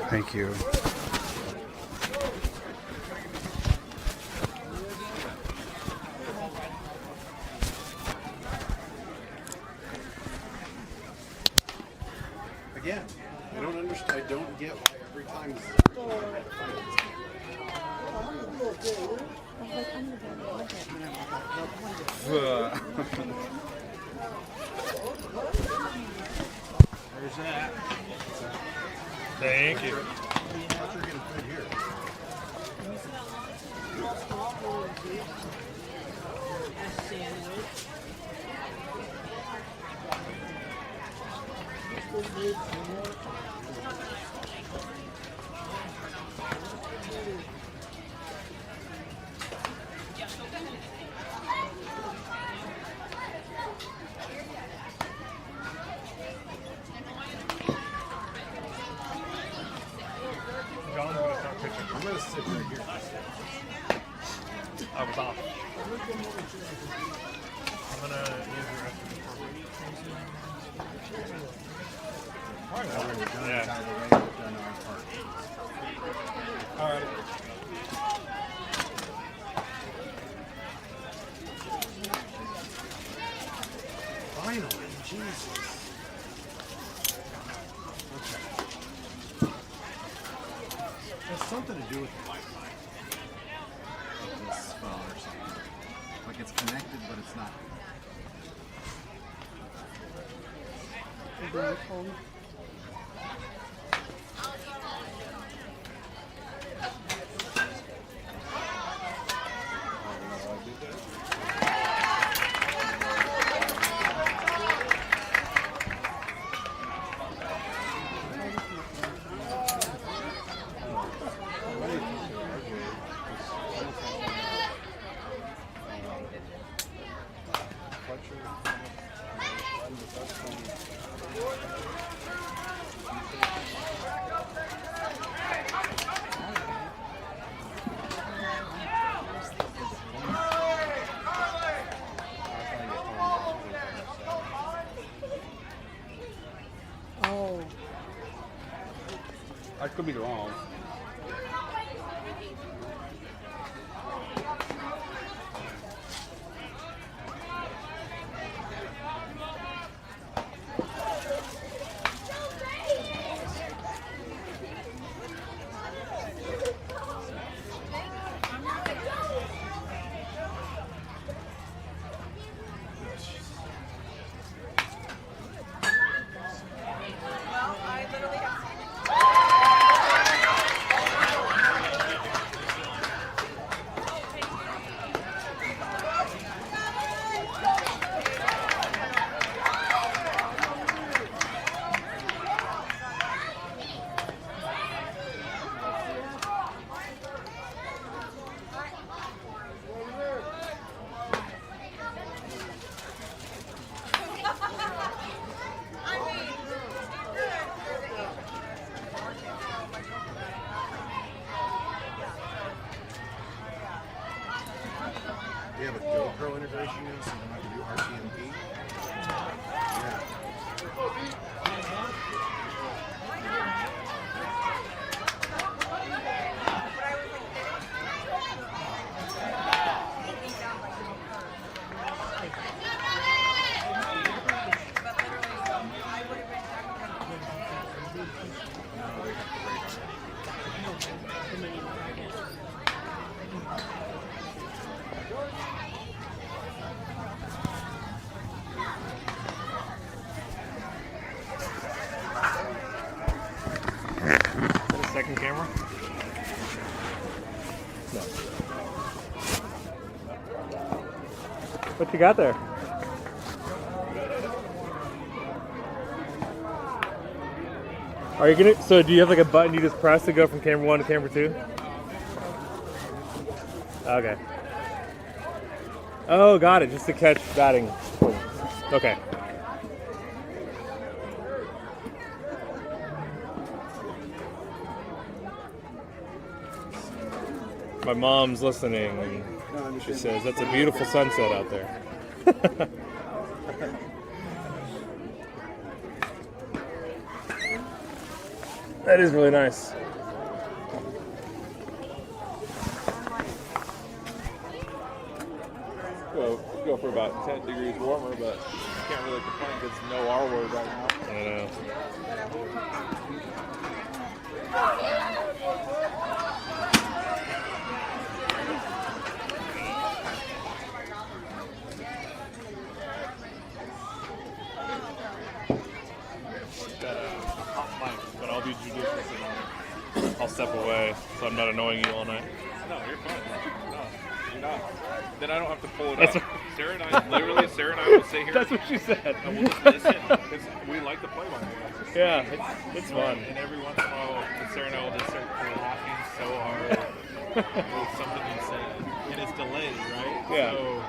Thank you. Again, I don't understand. I don't get why every time. There's that. Thank you. John's gonna start pitching. I'm gonna sit right here. I was off. I'm gonna use the rest of the Yeah. All right. Finally, Jesus. Okay. Has something to do with the Wi-Fi. Like this phone or something. Like it's connected, but it's not. Oh. I could be wrong. We have a GoPro integration now, so we can do RTMP. Yeah. Second camera. What you got there? Are you gonna? So do you have like a button you just press to go from camera 1 to camera 2? Okay. Oh, got it. Just to catch batting. Okay. My mom's listening, and she says that's a beautiful sunset out there. That is really nice. Go for about 10 degrees warmer, but can't really complain because no R word right now. I know. Got a hot mic, but I'll be judicious and I'll step away so I'm not annoying you all night. No, you're fine. No, you're not. Then I don't have to pull it That's up. Sarah and I will sit here. That's what she said. And we'll just listen because we like to play by ear. Yeah, it's fun. And every once in a while, Sarah and I will just start laughing so hard with something you said. And it's delayed, right? Yeah. So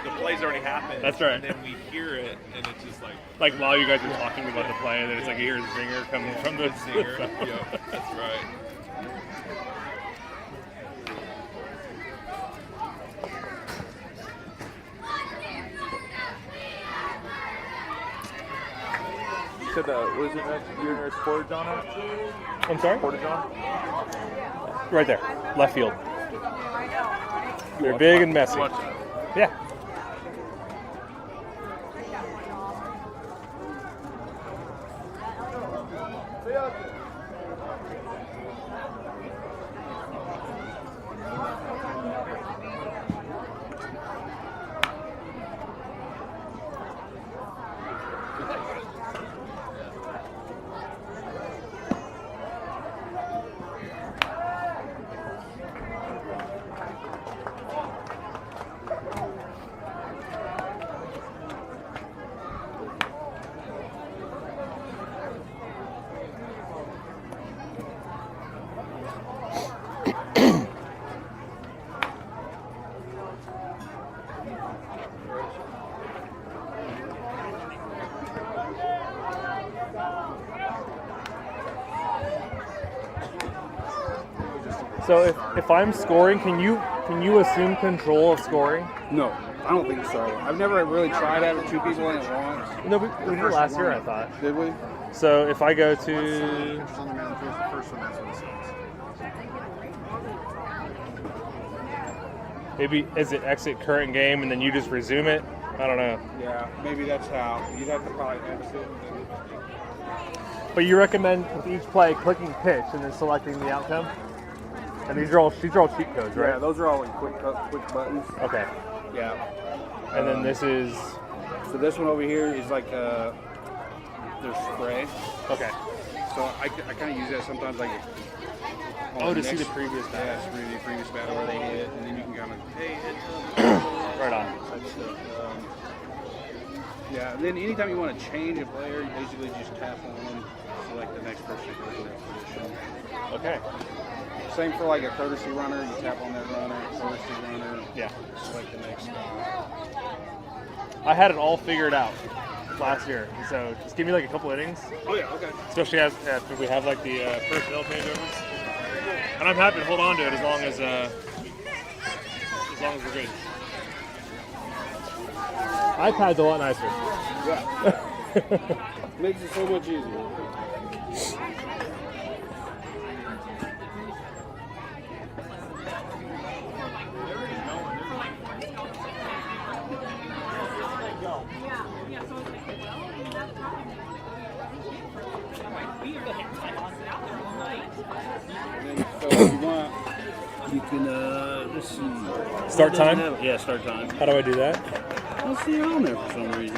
the play's already happened. That's right. And then we hear it, and it's just like Like while you guys are talking about the play, and then it's like you hear the zinger coming from the singer. Yep, that's right. You said what is it next? You're nearest Portage on it? I'm sorry? Portage on? Right there, left field. They're big and messy. Watch that. Yeah. So if I'm scoring, can you assume control of scoring? No, I don't think so. I've never really tried having two people in at once. No, we did it last year, I thought. Did we? So if I go to It's on the mound first, the first one, that's what it says. maybe is it exit current game and then you just resume it? I don't know. Yeah, maybe that's how. You'd have to probably exit. And But you recommend with each play clicking pitch and then selecting the outcome? And these are all cheat codes, right? Yeah, those are all like quick buttons. Okay. Yeah. And then this is So this one over here is like their spray. okay. So I kind of use that sometimes like. Oh, to see the previous Yeah, batter. to see the previous batter where they hit, and then you can kind of Right on. yeah, and then anytime you want to change a player, you basically just tap on them, select the next person who goes in that position. Okay. Same for like a courtesy runner, you tap on that runner, courtesy runner, Yeah. select the next guy. I had it all figured out last year. So just give me like a couple innings, Oh yeah, okay. especially after we have like the personnel changeovers. And I'm happy to hold on to it as long as we're good. iPad's a lot nicer. Yeah. Makes it so much easier. And then, so if you want, you can, let's see. Start time? Yeah, start time. How do I do that? I don't see it on there for some reason.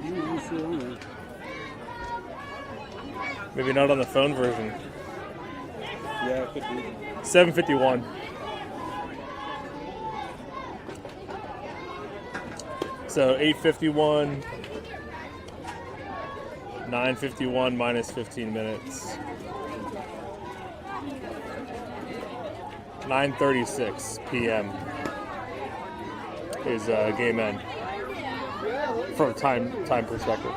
I don't see it on there. Maybe not on the phone version. Yeah, it could be. 751. So 851, 951 minus 15 minutes. 9:36 p.m. is game end from time perspective.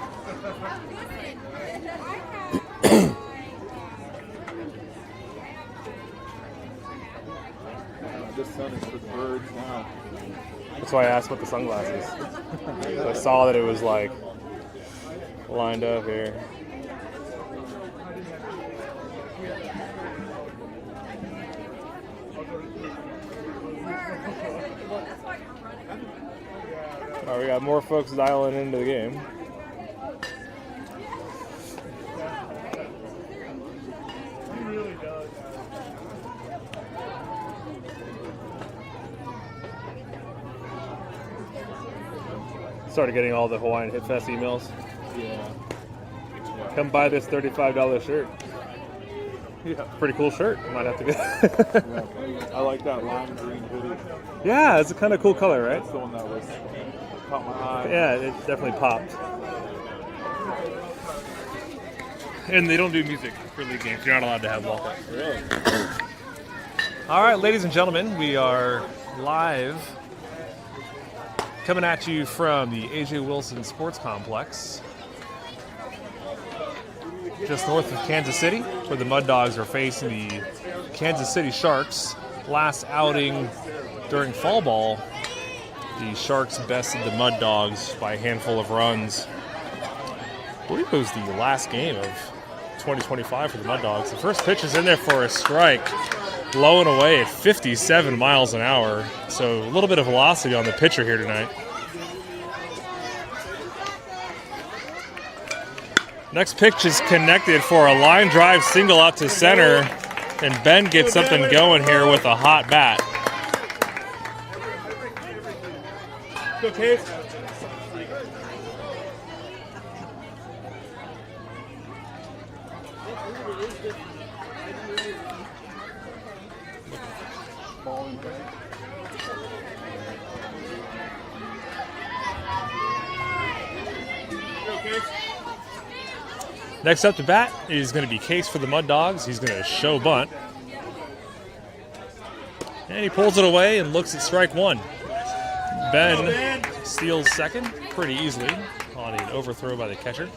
This sun is for birds now. That's why I asked about the sunglasses. So I saw that it was like lined up here. All right, we got more folks dialing into the game. Started getting all the Hawaiian Hit Fest emails. Yeah. Come buy this $35 shirt. Yeah. Pretty cool shirt. Might have to get. I like that lime green hoodie. Yeah, it's a kind of cool color, right? That's the one that was caught my eye. Yeah, it definitely popped. And they don't do music for league games. You're not allowed to have walk-up. Really? All right, ladies and gentlemen, we are live, coming at you from the A.J. Wilson Sports Complex, just north of Kansas City, where the Mud Dogs are facing the Kansas City Sharks. Last outing during fall ball, the Sharks bested the Mud Dogs by a handful of runs. I believe it was the last game of 2025 for the Mud Dogs. The first pitch is in there for a strike, low and away at 57 miles an hour. So a little bit of velocity on the pitcher here tonight. Next pitch is connected for a line drive single out to center, and Ben gets something going here with a hot bat. Go, Case. Next up to bat is going to be Case for the Mud Dogs. He's going to show bunt. And he pulls it away and looks at strike one. Ben steals second pretty easily on an overthrow by the catcher.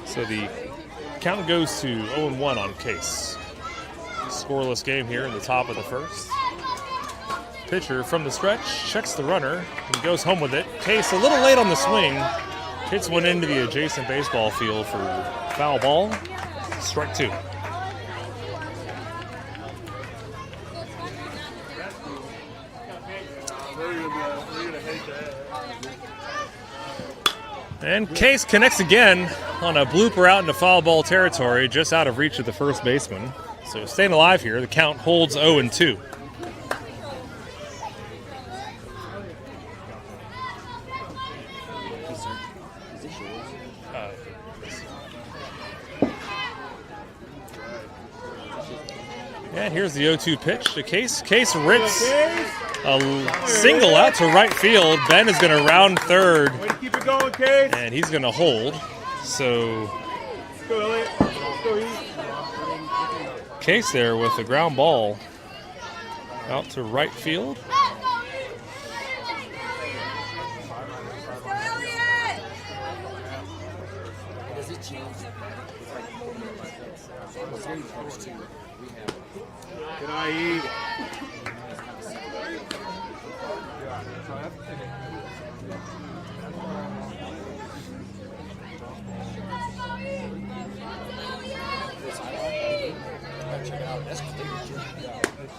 So the count goes to 0-1 on Case. Scoreless game here in the top of the first. Pitcher from the stretch checks the runner and goes home with it. Case a little late on the swing. Hits one into the adjacent baseball field for foul ball. Strike two. And Case connects again on a blooper out into foul ball territory, just out of reach of the first baseman. So staying alive here, the count holds 0-2. And here's the 0-2 pitch to Case. Case rips a single out to right field. Ben is going to round third. Way to keep it going, Case. And he's going to hold. So Let's go, Elliot. Let's go, Heath. Case there with the ground ball out to right field. Good eye, Heath.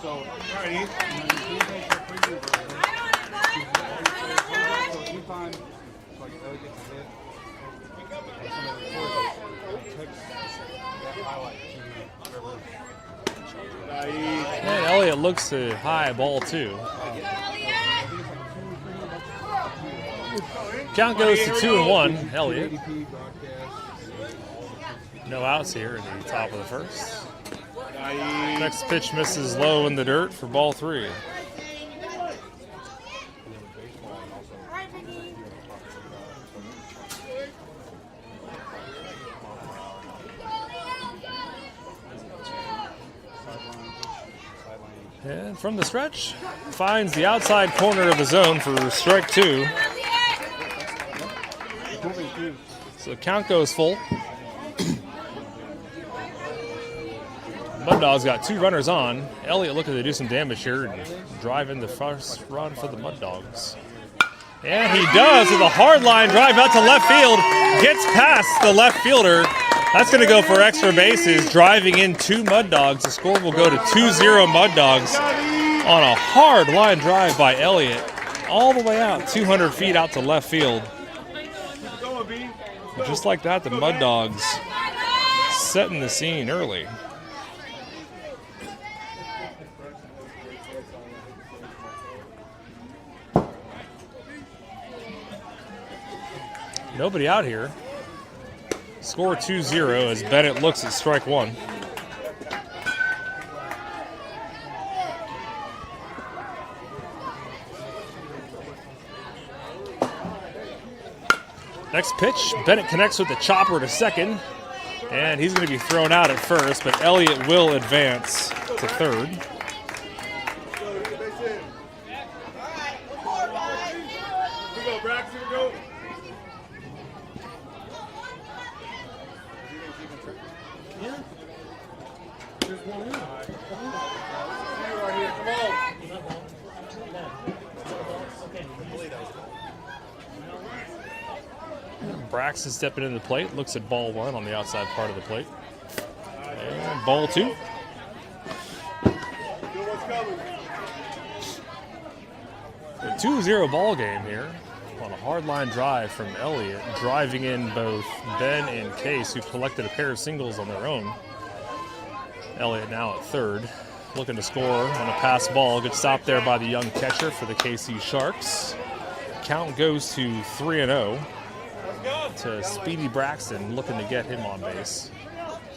So, all right, Heath. And Elliott looks to high ball two. Count goes to 2-1. Elliott. No outs here in the top of the first. Next pitch misses low in the dirt for ball three. And from the stretch, finds the outside corner of the zone for strike two. So count goes full. Mud Dogs got 2 runners on. Elliott looking to do some damage here and drive in the first run for the Mud Dogs. And he does with a hard line drive out to left field. Gets past the left fielder. That's going to go for extra bases, driving in 2 Mud Dogs. The score will go to 2-0 Mud Dogs on a hard line drive by Elliott. All the way out, 200 feet out to left field. Just like that, the Mud Dogs setting the scene early. Nobody out here. Score 2-0 as Bennett looks at strike 1. Next pitch, Bennett connects with the chopper to second, and he's going to be thrown out at first, but Elliott will advance to third. Braxton stepping into the plate, looks at ball 1 on the outside part of the plate. And ball 2. A 2-0 ball game here on a hard line drive from Elliott, driving in both Ben and Case, who collected a pair of singles on their own. Elliott now at third, looking to score on a pass ball. Good stop there by the young catcher for the KC Sharks. Count goes to 3-0. To Speedy Braxton, looking to get him on base.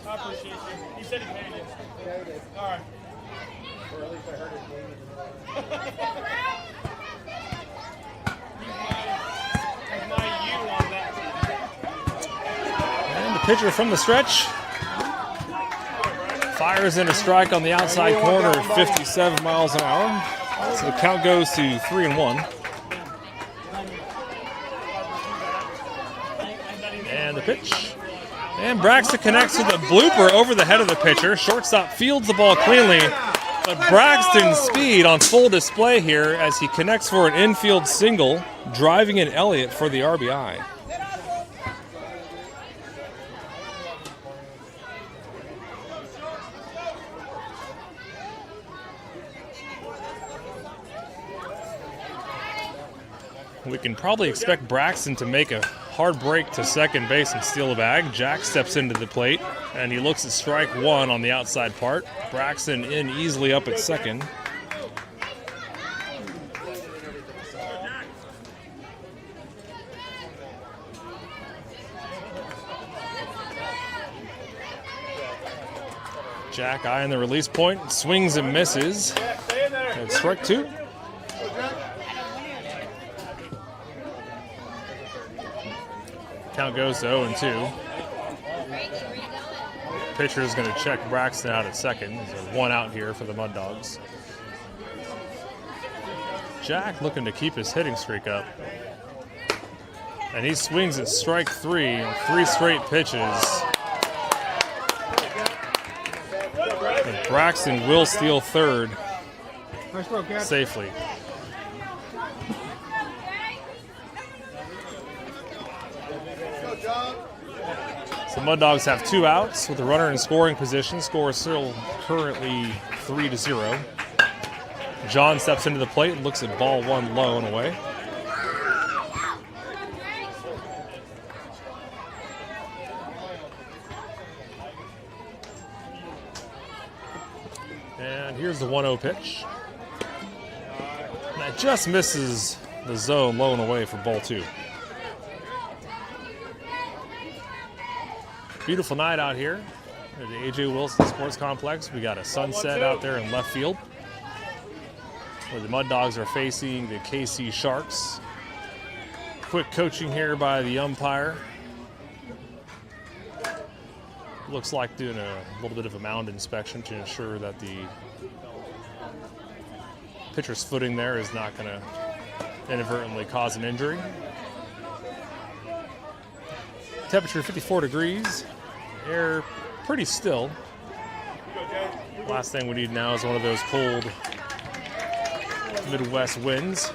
I appreciate you. You said he paid it. All right. Or at least I heard it. And the pitcher from the stretch fires in a strike on the outside corner at 57 miles an hour. So the count goes to 3-1. And the pitch. And Braxton connects with a blooper over the head of the pitcher. Shortstop fields the ball cleanly, but Braxton's speed on full display here as he connects for an infield single, driving in Elliott for the RBI. We can probably expect Braxton to make a hard break to second base and steal a bag. Jack steps into the plate, and he looks at strike 1 on the outside part. Braxton in easily up at second. Jack eyeing the release point, swings and misses. And strike 2. Count goes to 0-2. Pitcher is going to check Braxton out at second. There's a 1 out here for the Mud Dogs. Jack looking to keep his hitting streak up. And he swings at strike 3 on 3 straight pitches. And Braxton will steal third safely. So Mud Dogs have 2 outs with a runner in scoring position. Score is still currently 3-0. John steps into the plate and looks at ball 1 low and away. And here's the 1-0 pitch. And that just misses the zone low and away for ball 2. Beautiful night out here at the A.J. Wilson Sports Complex. We got a sunset out there in left field where the Mud Dogs are facing the KC Sharks. Quick coaching here by the umpire. Looks like doing a little bit of a mound inspection to ensure that the pitcher's footing there is not going to inadvertently cause an injury. Temperature 54 degrees. Air pretty still. Last thing we need now is one of those cold Midwest winds.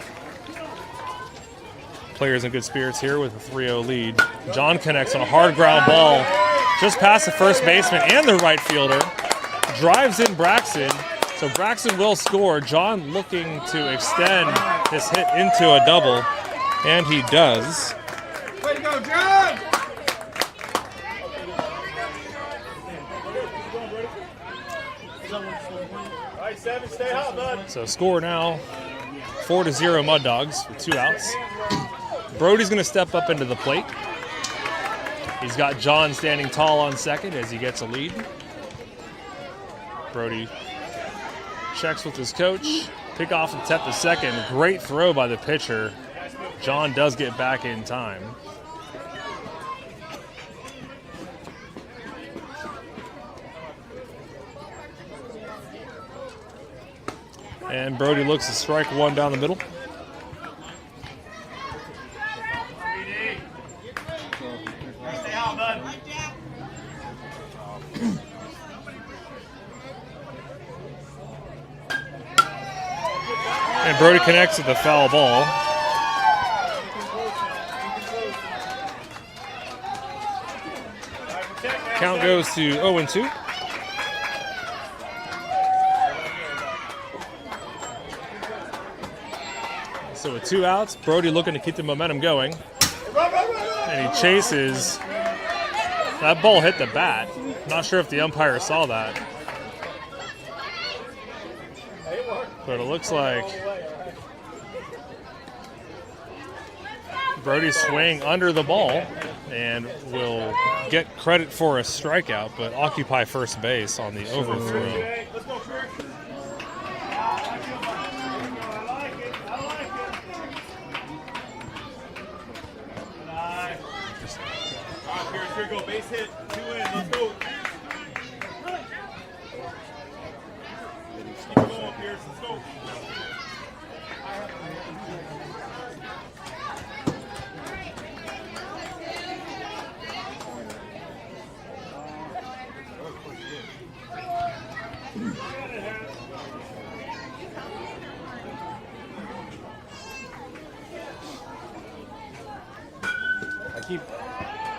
Players in good spirits here with a 3-0 lead. John connects on a hard ground ball just past the first baseman and the right fielder. Drives in Braxton, so Braxton will score. John looking to extend this hit into a double, and he does. Way to go, John! So score now, 4-0 Mud Dogs with 2 outs. Brody's going to step up into the plate. He's got John standing tall on second as he gets a lead. Brody checks with his coach. Pick off attempt to second. Great throw by the pitcher. John does get back in time. And Brody looks to strike one down the middle. And Brody connects with the foul ball. Count goes to 0-2. So with 2 outs, Brody looking to keep the momentum going. And he chases. That ball hit the bat. Not sure if the umpire saw that. But it looks like Brody's swaying under the ball and will get credit for a strikeout, but occupy first base on the overthrow. Here we go, base hit, 2 in, let's go. Keep going, Pierce, let's go. I keep,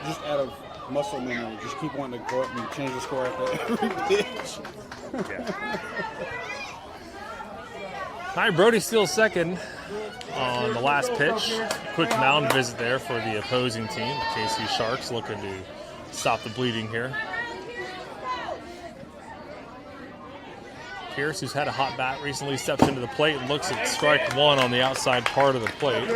just out of muscle memory, just keep wanting to go up and change the score after every pitch. All right, Brody still second on the last pitch. Quick mound visit there for the opposing team. KC Sharks looking to stop the bleeding here. Pierce, who's had a hot bat recently, steps into the plate and looks at strike one on the outside part of the plate.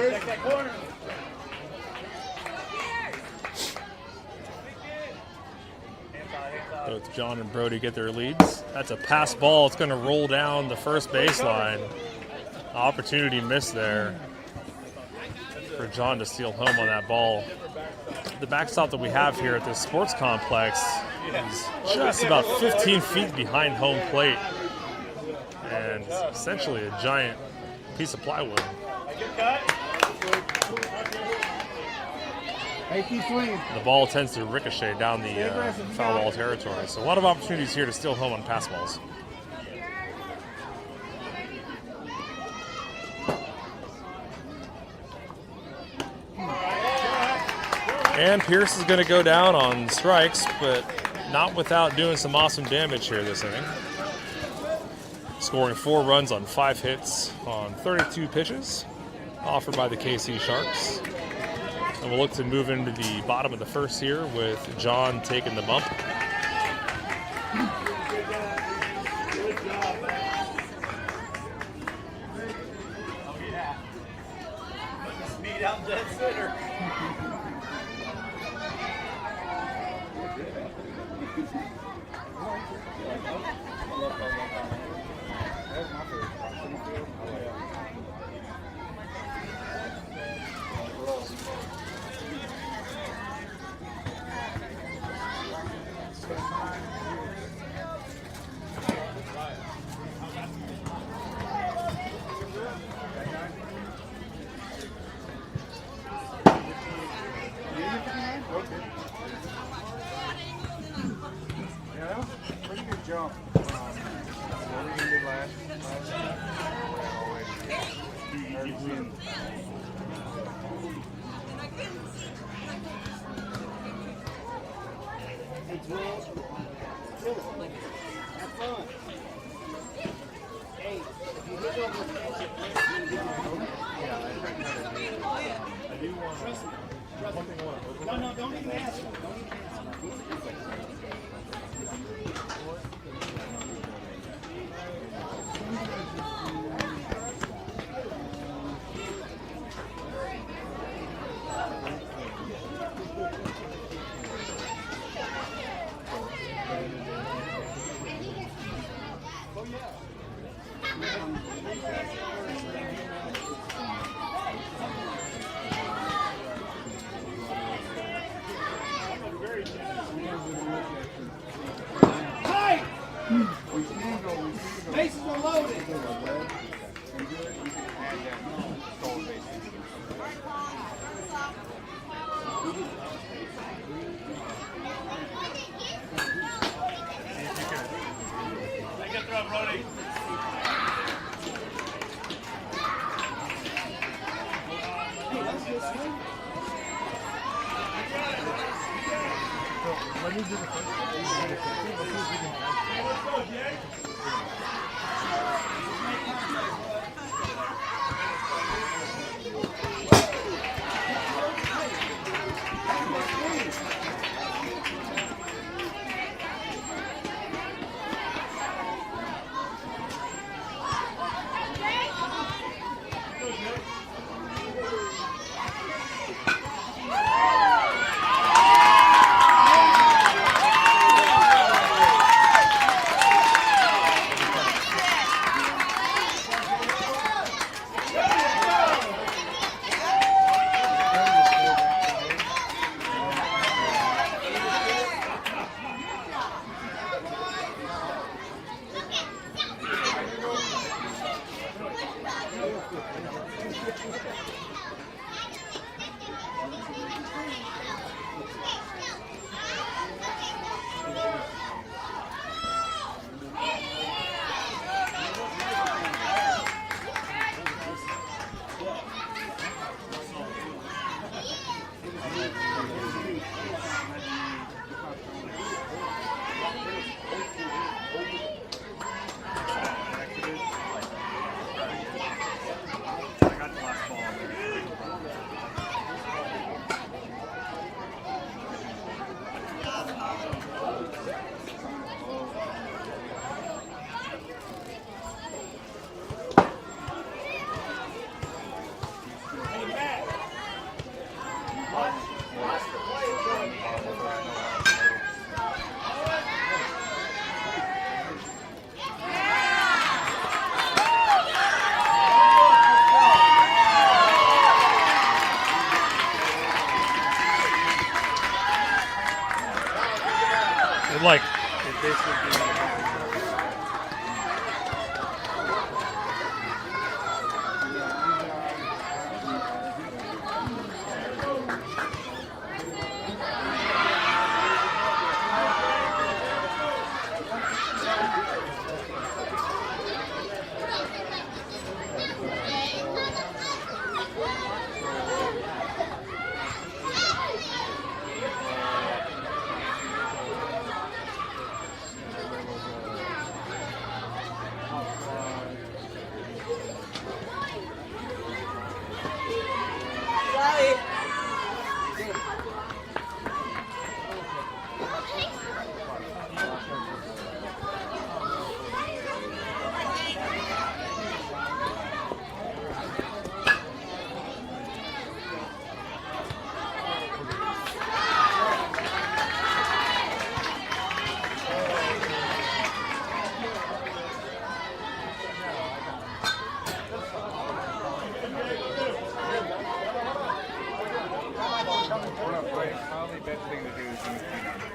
Both John and Brody get their leads. That's a pass ball. It's going to roll down the first baseline. Opportunity missed there for John to steal home on that ball. The backstop that we have here at this sports complex is just about 15 feet behind home plate and essentially a giant piece of plywood. The ball tends to ricochet down the foul ball territory. So a lot of opportunities here to steal home on pass balls. And Pierce is going to go down on strikes, but not without doing some awesome damage here this inning. Scoring 4 runs on 5 hits on 32 pitches offered by the KC Sharks. And we'll look to move into the bottom of the first here with John taking the bump. Speed out dead center. Pretty good jump. Bases are loaded. Like, It basically Probably best thing to do is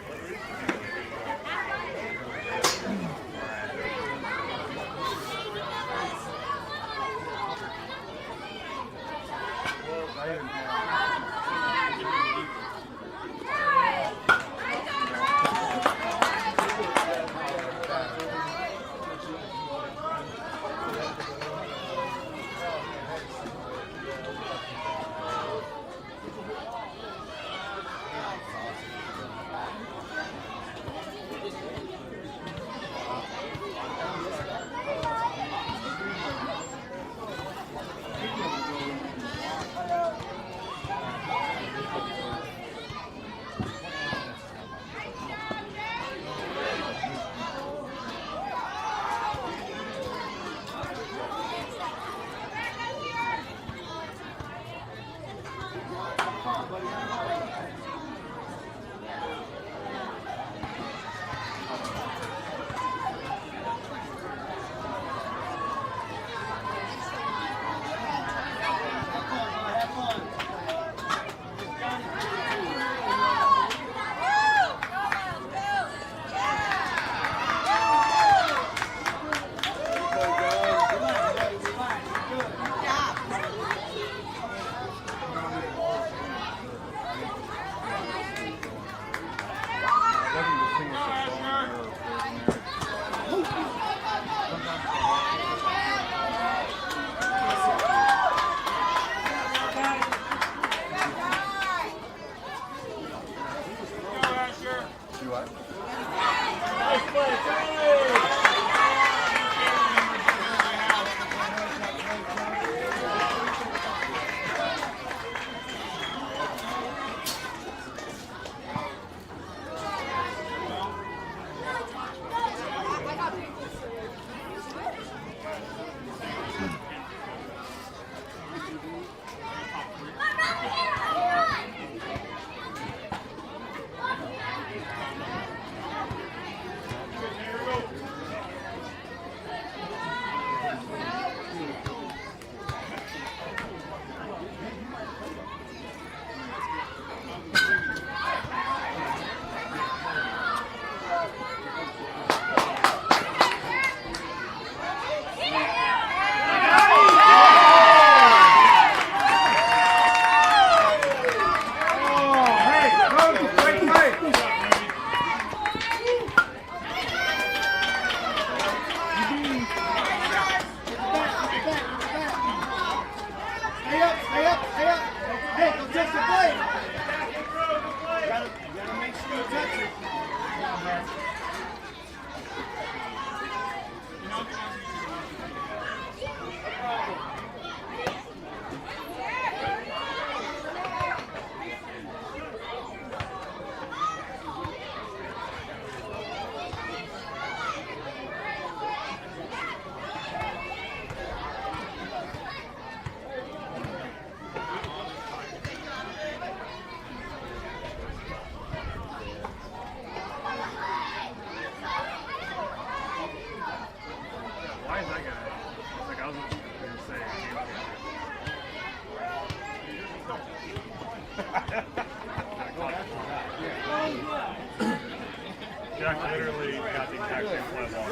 Jack literally got the exact same play ball.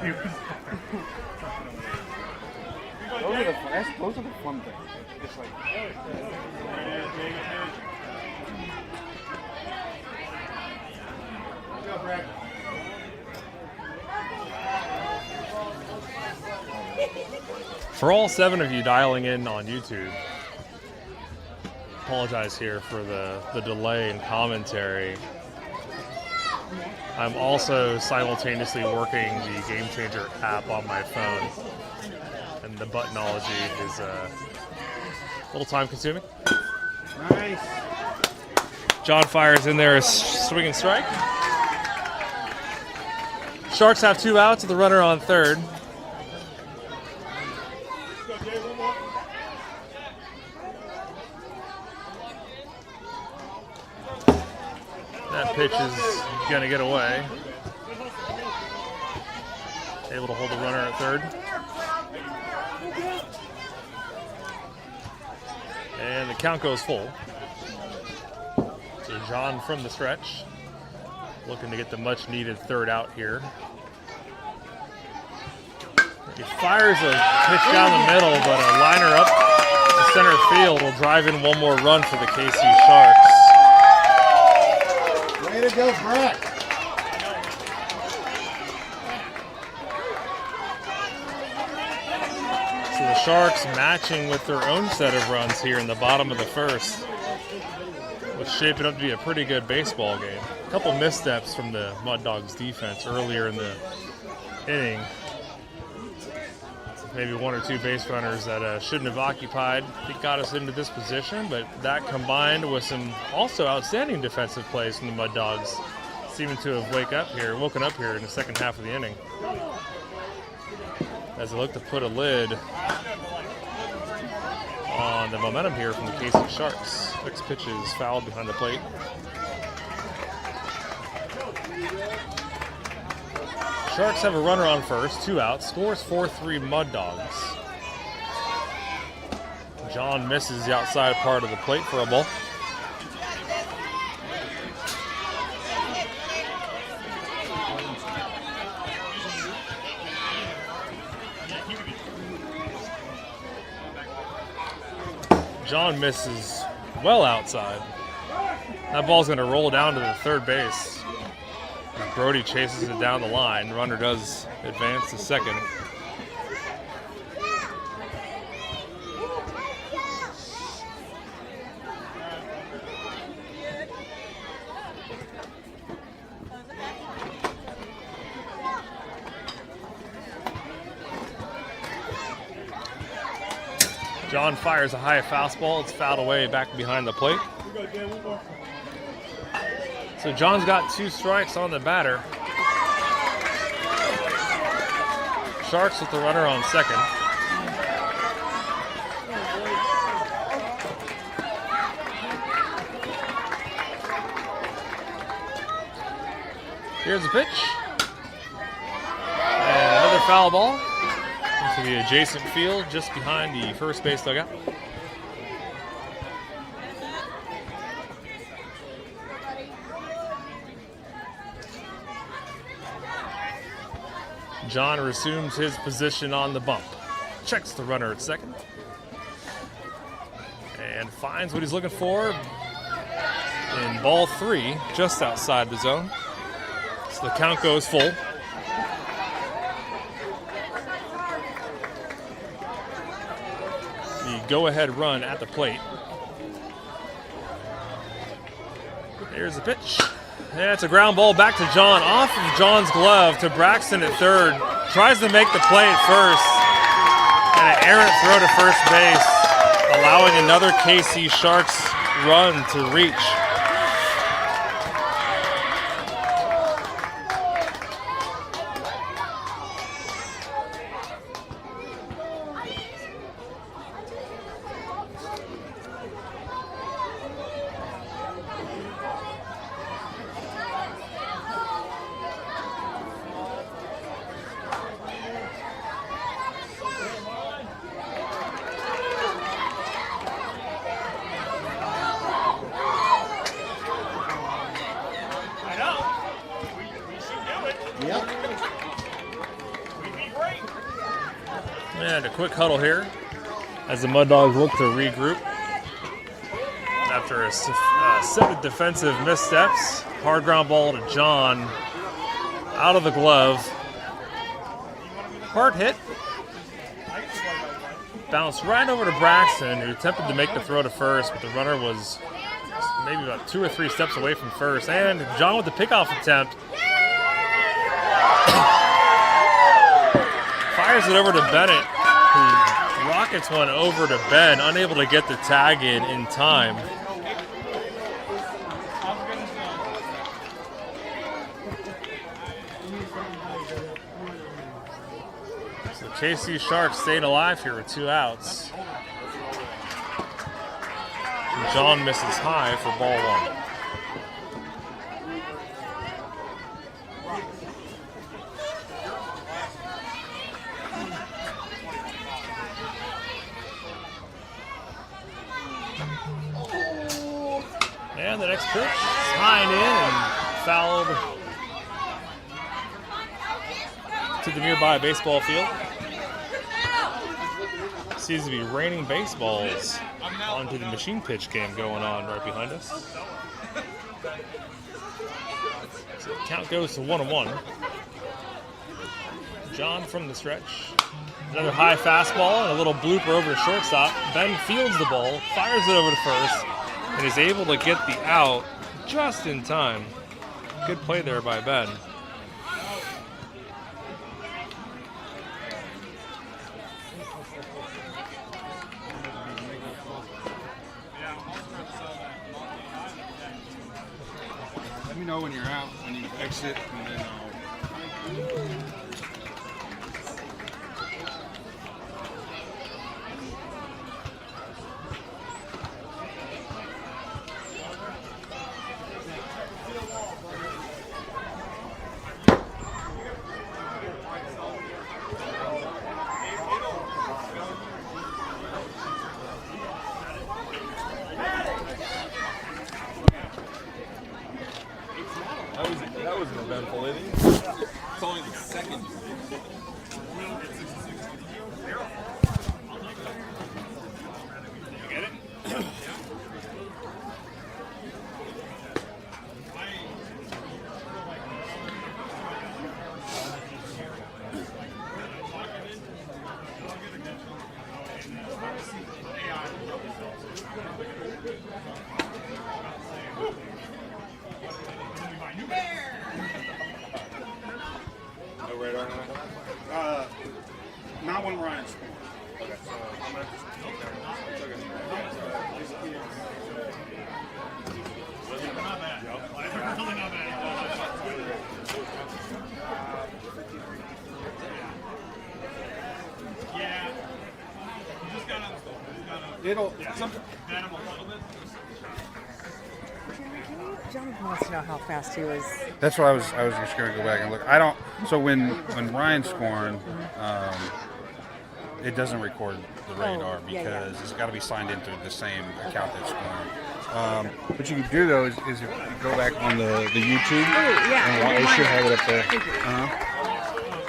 He was those are the fun things. It's like, For all 7 of you dialing in on YouTube, apologize here for the delay in commentary. I'm also simultaneously working the Game Changer app on my phone, and the buttonology is a little time consuming. nice. John fires in there a swing and strike. Sharks have 2 outs with the runner on third. That pitch is going to get away. Able to hold the runner at third. And the count goes full. So John from the stretch, looking to get the much needed third out here. He fires a pitch down the middle, but a liner up to center field will drive in one more run for the KC Sharks. Way to go, Brett. So the Sharks matching with their own set of runs here in the bottom of the first. It's shaping up to be a pretty good baseball game. A couple missteps from the Mud Dogs defense earlier in the inning. Maybe 1 or 2 base runners that shouldn't have occupied. It got us into this position, but that combined with some also outstanding defensive plays from the Mud Dogs seeming to have woken up here in the second half of the inning. As they look to put a lid on the momentum here from the KC Sharks. Next pitch is fouled behind the plate. Sharks have a runner on first, 2 outs. Scores 4-3 Mud Dogs. John misses the outside part of the plate for a ball. John misses well outside. That ball's going to roll down to the third base. Brody chases it down the line. Runner does advance to second. John fires a high fastball. It's fouled away back behind the plate. So John's got 2 strikes on the batter. Sharks with the runner on second. Here's the pitch. And another foul ball into the adjacent field just behind the first base dugout. John resumes his position on the bump. Checks the runner at second. And finds what he's looking for in ball 3, just outside the zone. So the count goes full. The go-ahead run at the plate. Here's the pitch. And it's a ground ball back to John, off of John's glove to Braxton at third. Tries to make the play at first. And an errant throw to first base, allowing another KC Sharks run to reach. And a quick huddle here as the Mud Dogs look to regroup. After a set of defensive missteps, hard ground ball to John, out of the glove. Hard hit. Bounced right over to Braxton, who attempted to make the throw to first, but the runner was maybe about 2 or 3 steps away from first. And John with the pickoff attempt. Fires it over to Bennett, who rockets one over to Ben, unable to get the tag in time. So KC Sharks stayed alive here with 2 outs. And John misses high for ball 1. And the next pitch is high and in and fouled to the nearby baseball field. Seems to be raining baseballs onto the machine pitch game going on right behind us. So the count goes to 1-1. John from the stretch. Another high fastball and a little blooper over to shortstop. Ben fields the ball, fires it over to first, and is able to get the out just in time. Good play there by Ben. Let me know when you're out, when you exit, and then I'll... That was an eventful inning. It's only the second. Get it? No radar now? Not when Ryan scored. Okay, so I'm gonna just keep that. It'll. Jonathan wants to know how fast he was. That's what I was just going to go back and look. I don't. So when Ryan's scoring, it doesn't record the radar yeah, yeah. because it's got to be signed into the same account that's scoring. What you can do though is if you go back on the YouTube, yeah. and it should have it up there.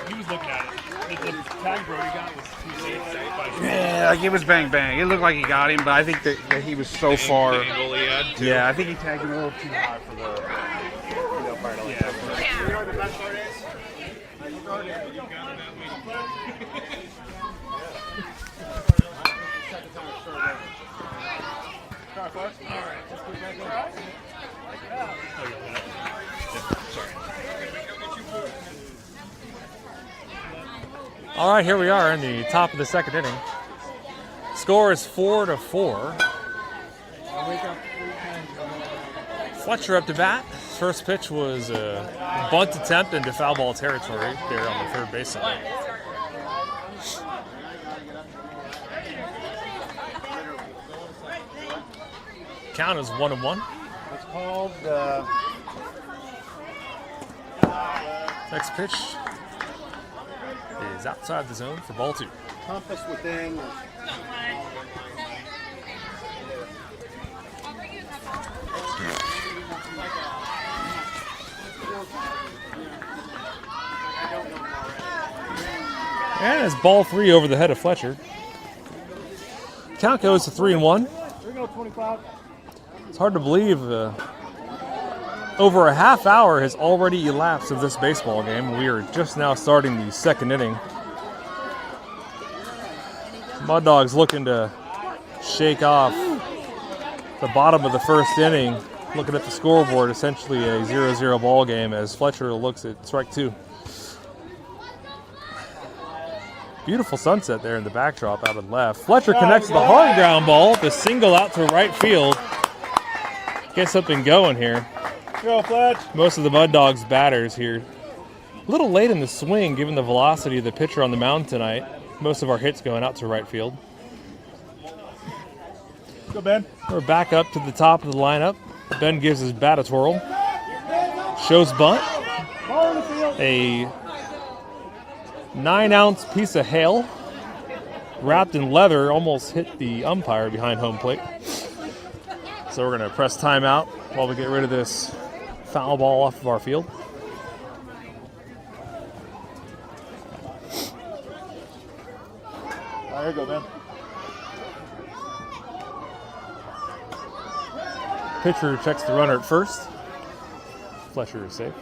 He was looking at it. The tag Brody got was too safe by Yeah, like it was bang bang. It looked like he got him, but I think that he was so far. the angle he had. Yeah, I think he tagged him a little too high for the. You know what the best part is? You got that way. All right, here we are in the top of the second inning. Score is 4-4. Fletcher up to bat. First pitch was a bunt attempt into foul ball territory there on the third base side. Count is 1-1. It's called. Next pitch is outside the zone for ball 2. Compass within. And it's ball 3 over the head of Fletcher. Count goes to 3-1. It's hard to believe over a half hour has already elapsed of this baseball game. We are just now starting the second inning. Mud Dogs looking to shake off the bottom of the first inning, looking at the scoreboard, essentially a 0-0 ball game as Fletcher looks at strike 2. Beautiful sunset there in the backdrop out of left. Fletcher connects the hard ground ball, the single out to right field. Get something going here. Go, Fletch. Most of the Mud Dogs batters here a little late in the swing given the velocity of the pitcher on the mound tonight. Most of our hits going out to right field. Go, Ben. We're back up to the top of the lineup. Ben gives his bat a twirl. Shows bunt. A 9-ounce piece of hail wrapped in leather almost hit the umpire behind home plate. So we're going to press timeout while we get rid of this foul ball off of our field. All right, here you go, Ben. Pitcher checks the runner at first. Fletcher is safe.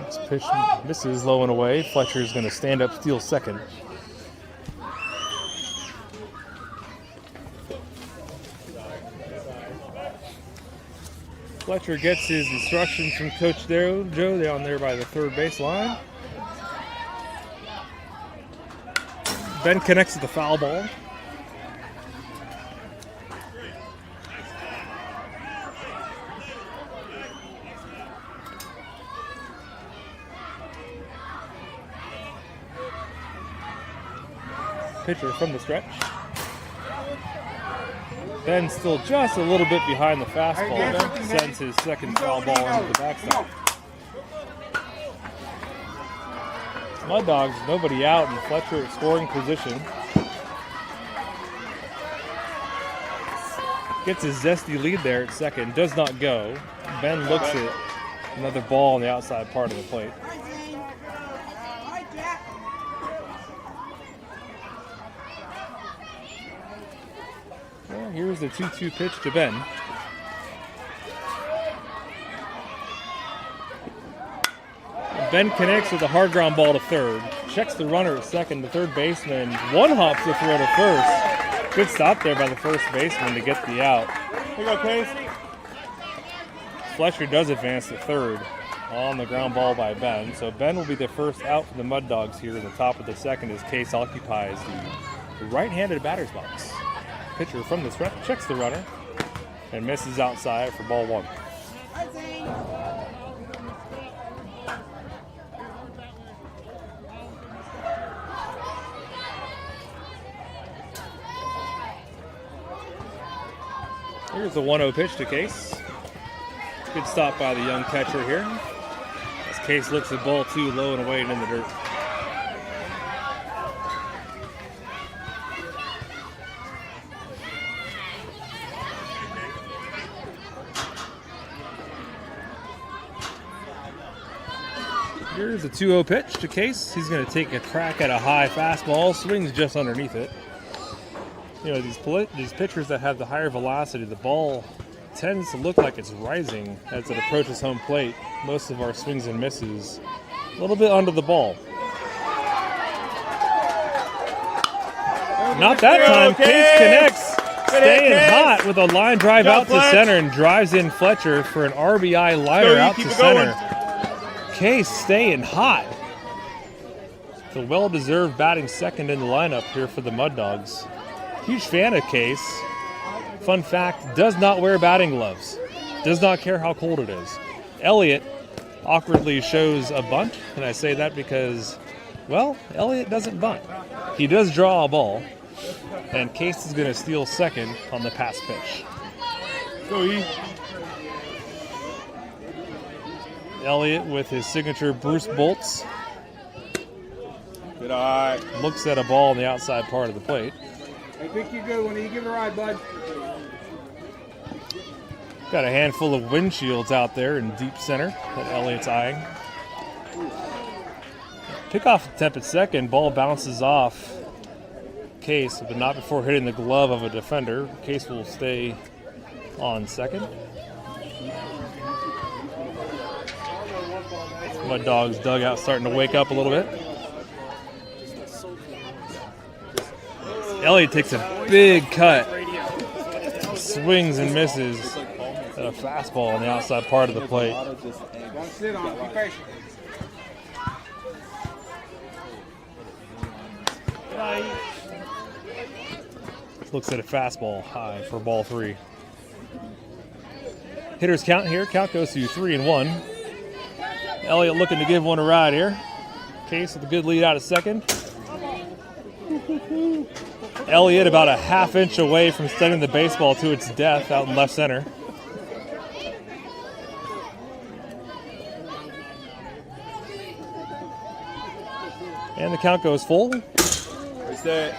This pitch misses low and away. Fletcher is going to stand up, steal second. Fletcher gets his instructions from Coach Joe down there by the third base line. Ben connects to the foul ball. Pitcher from the stretch. Ben still just a little bit behind the fastball. Sends his second foul ball into the backstop. Mud Dogs, nobody out, and Fletcher at scoring position. Gets a zesty lead there at second. Does not go. Ben looks at another ball on the outside part of the plate. Well, here's the 2-2 pitch to Ben. Ben connects with a hard ground ball to third. Checks the runner at second. The third baseman one-hops the throw to first. Good stop there by the first baseman to get the out. Here you go, Case. Fletcher does advance to third on the ground ball by Ben. So Ben will be the first out for the Mud Dogs here in the top of the second as Case occupies the right-handed batter's box. Pitcher from the stretch checks the runner and misses outside for ball one. Here's the 1-0 pitch to Case. Good stop by the young catcher here. As Case looks at ball two low and away and in the dirt. Here's a 2-0 pitch to Case. He's going to take a crack at a high fastball. Swings just underneath it. You know, these pitchers that have the higher velocity, the ball tends to look like it's rising as it approaches home plate. Most of our swings and misses a little bit under the ball. Not that time. Case connects, staying hot with a line drive out to center and drives in Fletcher for an RBI liner out to center. Case staying hot. The well-deserved batting second in the lineup here for the Mud Dogs. Huge fan of Case. Fun fact, does not wear batting gloves. Does not care how cold it is. Elliott awkwardly shows a bunt, and I say that because, well, Elliott doesn't bunt. He does draw a ball, and Case is going to steal second on the pass pitch. Go, E. Elliott with his signature Bruce Bolts. Good eye. Looks at a ball on the outside part of the plate. I think you're good when you give it a ride, bud. Got a handful of windshields out there in deep center that Elliott's eyeing. Pickoff attempt at second. Ball bounces off Case, but not before hitting the glove of a defender. Case will stay on second. Mud Dogs dugout starting to wake up a little bit. Elliott takes a big cut, swings and misses at a fastball on the outside part of the plate. Don't sit on it. Be patient. Looks at a fastball high for ball three. Hitters count here. Count goes to 3-1. Elliott looking to give one a ride here. Case with a good lead out of second. Elliott about a half inch away from sending the baseball to its death out in left center. And the count goes full. Reset.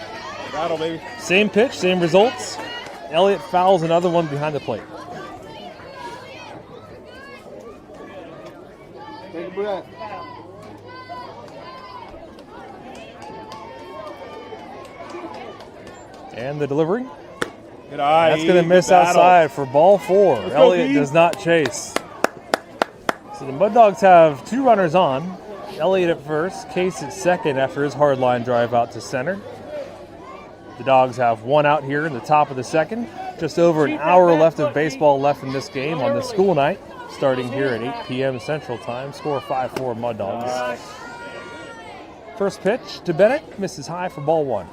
Rattle, baby. Same pitch, same results. Elliott fouls another one behind the plate. Take a breath. And the delivery. Good eye. That's going to miss outside for ball four. Elliott does not chase. So the Mud Dogs have two runners on. Elliott at first, Case at second after his hard line drive out to center. The Dogs have one out here in the top of the second. Just over an hour left of baseball left in this game on the school night, starting here at 8 p.m. Central Time. Score 5-4 Mud Dogs. First pitch to Bennett, misses high for ball one.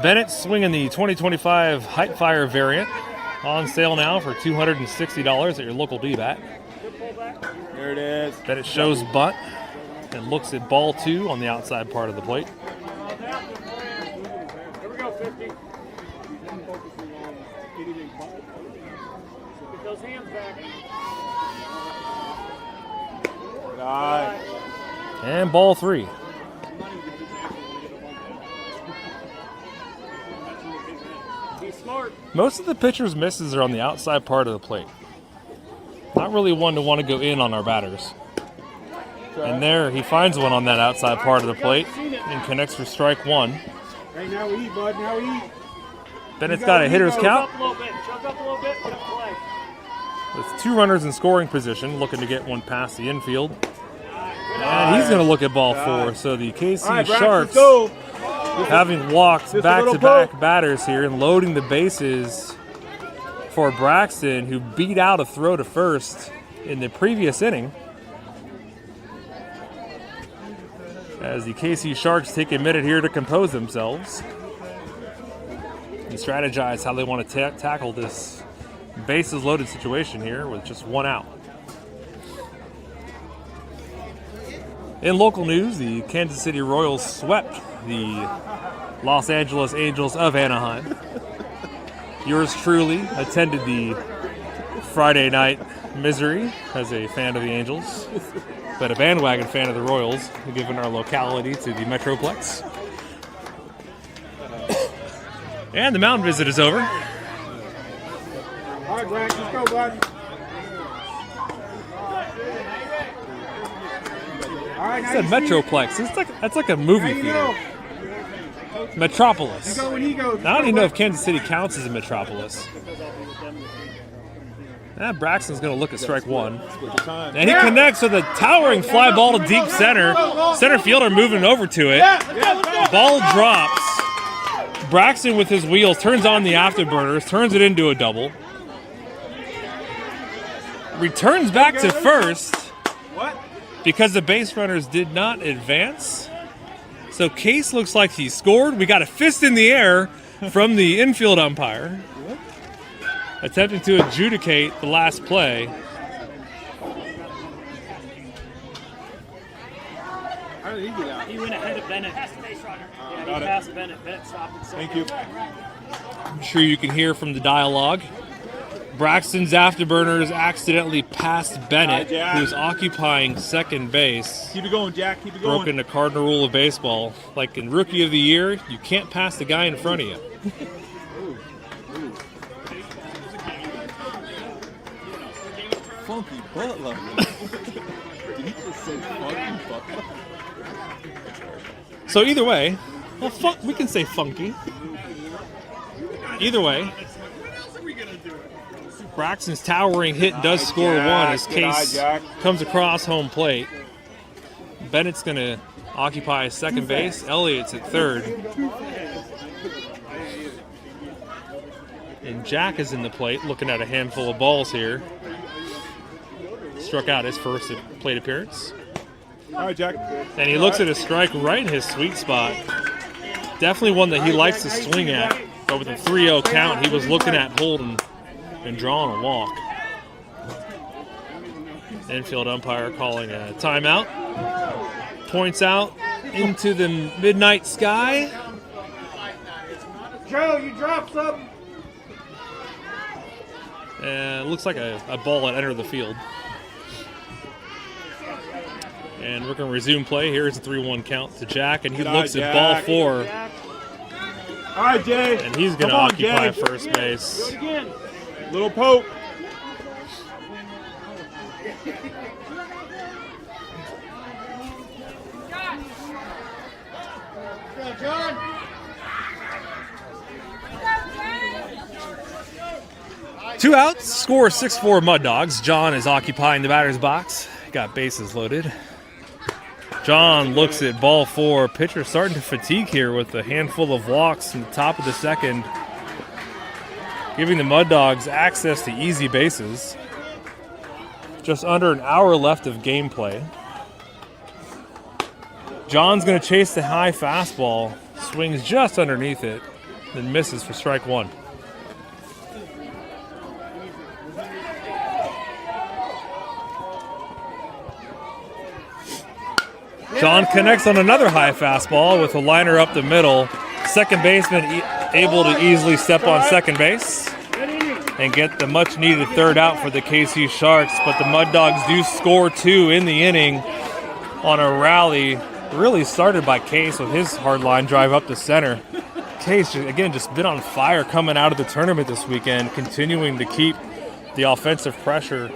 Bennett swinging the 2025 Hype Fire variant. On sale now for $260 at your local D-Bat. There it is. Bennett shows bunt and looks at ball two on the outside part of the plate. Here we go, 50. Get those hands back. And ball 3. Most of the pitcher's misses are on the outside part of the plate. Not really one to want to go in on our batters. And there, he finds one on that outside part of the plate and connects for strike 1. Hey, now we eat, bud. Now we eat. Bennett's got a hitter's count with 2 runners in scoring position, looking to get one past the infield. And he's going to look at ball 4. So the KC Sharks, having walked back-to-back batters here and loading the bases for Braxton, who beat out a throw to first in the previous inning. As the KC Sharks take a minute here to compose themselves and strategize how they want to tackle this bases loaded situation here with just 1 out. In local news, the Kansas City Royals swept the Los Angeles Angels of Anaheim. Yours truly attended the Friday night misery as a fan of the Angels, but a bandwagon fan of the Royals, given our locality to the Metroplex. And the mound visit is over. All right, Brax, let's go, bud. All right, I said Metroplex. That's like a movie theater. Metropolis. Go when he goes. I don't even know if Kansas City counts as a metropolis. Braxton's going to look at strike 1. And he connects with a towering fly ball to deep center. Center fielder moving over to it. Ball drops. Braxton with his wheels turns on the afterburners, turns it into a double. Returns back to first because the base runners did not advance. So Case looks like he scored. We got a fist in the air from the infield umpire, attempting to adjudicate the last play. How did he get out? He went ahead of Bennett. Yeah, he passed Bennett. Bennett stopped himself. Thank you. I'm sure you can hear from the dialogue. Braxton's afterburners accidentally passed Bennett, who's occupying second base. Keep it going, Jack. Keep it going. Broken the cardinal rule of baseball. Like in Rookie of the Year, you can't pass the guy in front of you. Funky butt lovely. Did he just say funky butt? So either way, well, we can say funky. Either way, Braxton's towering hit does score 1 as Case comes across home plate. Bennett's going to occupy second base. Elliott's at third. And Jack is in the plate looking at a handful of balls here. Struck out his first plate appearance. All right, Jack. And he looks at a strike right in his sweet spot. Definitely one that he likes to swing at. But with a 3-0 count, he was looking at holding and drawing a walk. Infield umpire calling a timeout. Points out into the midnight sky. Joe, you dropped something. And it looks like a ball that entered the field. And we're going to resume play. Here's a 3-1 count to Jack, and he looks at ball 4. All right, Jay. And he's going to occupy first base. Little poke. Two outs, score 6-4 Mud Dogs. John is occupying the batter's box. Got bases loaded. John looks at ball 4. Pitcher starting to fatigue here with a handful of walks in the top of the second, giving the Mud Dogs access to easy bases. Just under an hour left of gameplay. John's going to chase the high fastball, swings just underneath it, then misses for strike 1. John connects on another high fastball with a liner up the middle. Second baseman able to easily step on second base. and get the much-needed third out for the KC Sharks. But the Mud Dogs do score 2 in the inning on a rally really started by Case with his hardline drive up the center. Case, again, just been on fire coming out of the tournament this weekend, continuing to keep the offensive pressure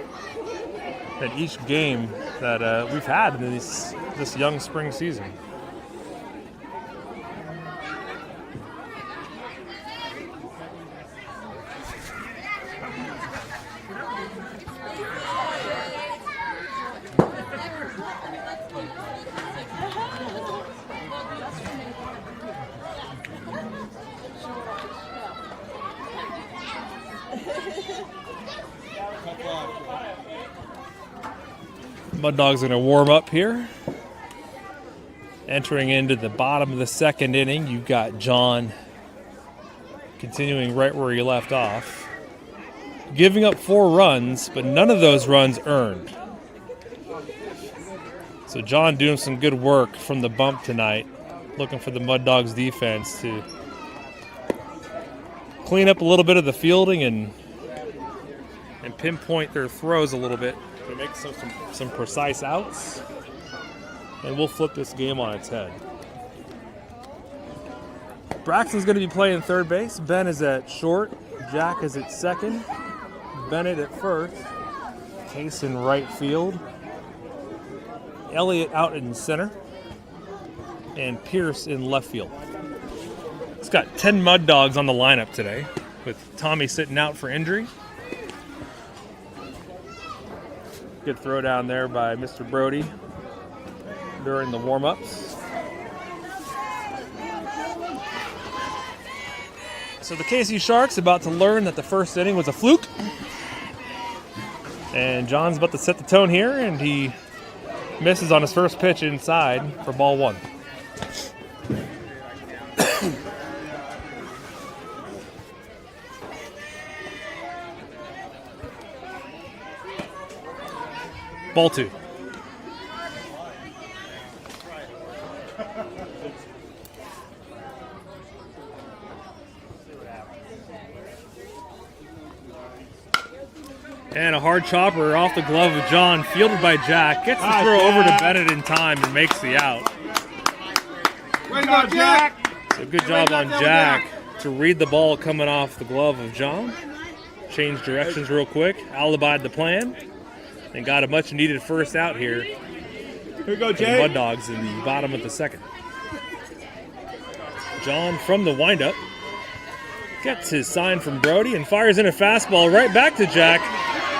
in each game that we've had in this young spring season. Mud Dogs are going to warm up here. Entering into the bottom of the second inning, you've got John continuing right where he left off. Giving up 4 runs, but none of those runs earned. So John doing some good work from the bump tonight, looking for the Mud Dogs defense to clean up a little bit of the fielding and pinpoint their throws a little bit to make some precise outs, and we'll flip this game on its head. Braxton's going to be playing third base. Ben is at short. Jack is at second. Bennett at first. Case in right field. Elliott out in center. And Pierce in left field. It's got 10 Mud Dogs on the lineup today, with Tommy sitting out for injury. Good throw down there by Mr. Brody during the warm-ups. So the KC Sharks about to learn that the first inning was a fluke. And John's about to set the tone here, and he misses on his first pitch inside for ball 1. Ball 2. And a hard chopper off the glove of John, fielded by Jack. Gets the throw over to Bennett in time and makes the out. Way to go, Jack! So good job on Jack to read the ball coming off the glove of John. Changed directions real quick, alibied the plan, and got a much-needed first out here. Here we go, The Jay. Mud Dogs in the bottom of the second. John from the windup gets his sign from Brody and fires in a fastball right back to Jack,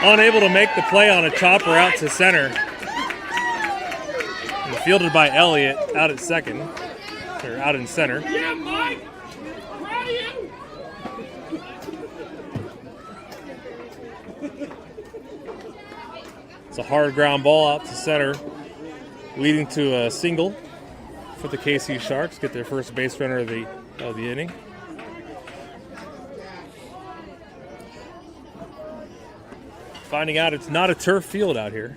unable to make the play on a chopper out to center. And fielded by Elliott out at second, or out in center. Yeah, Mike! Proud of you! It's a hard ground ball out to center, leading to a single for the KC Sharks. Get their first base runner of the inning. Finding out it's not a turf field out here.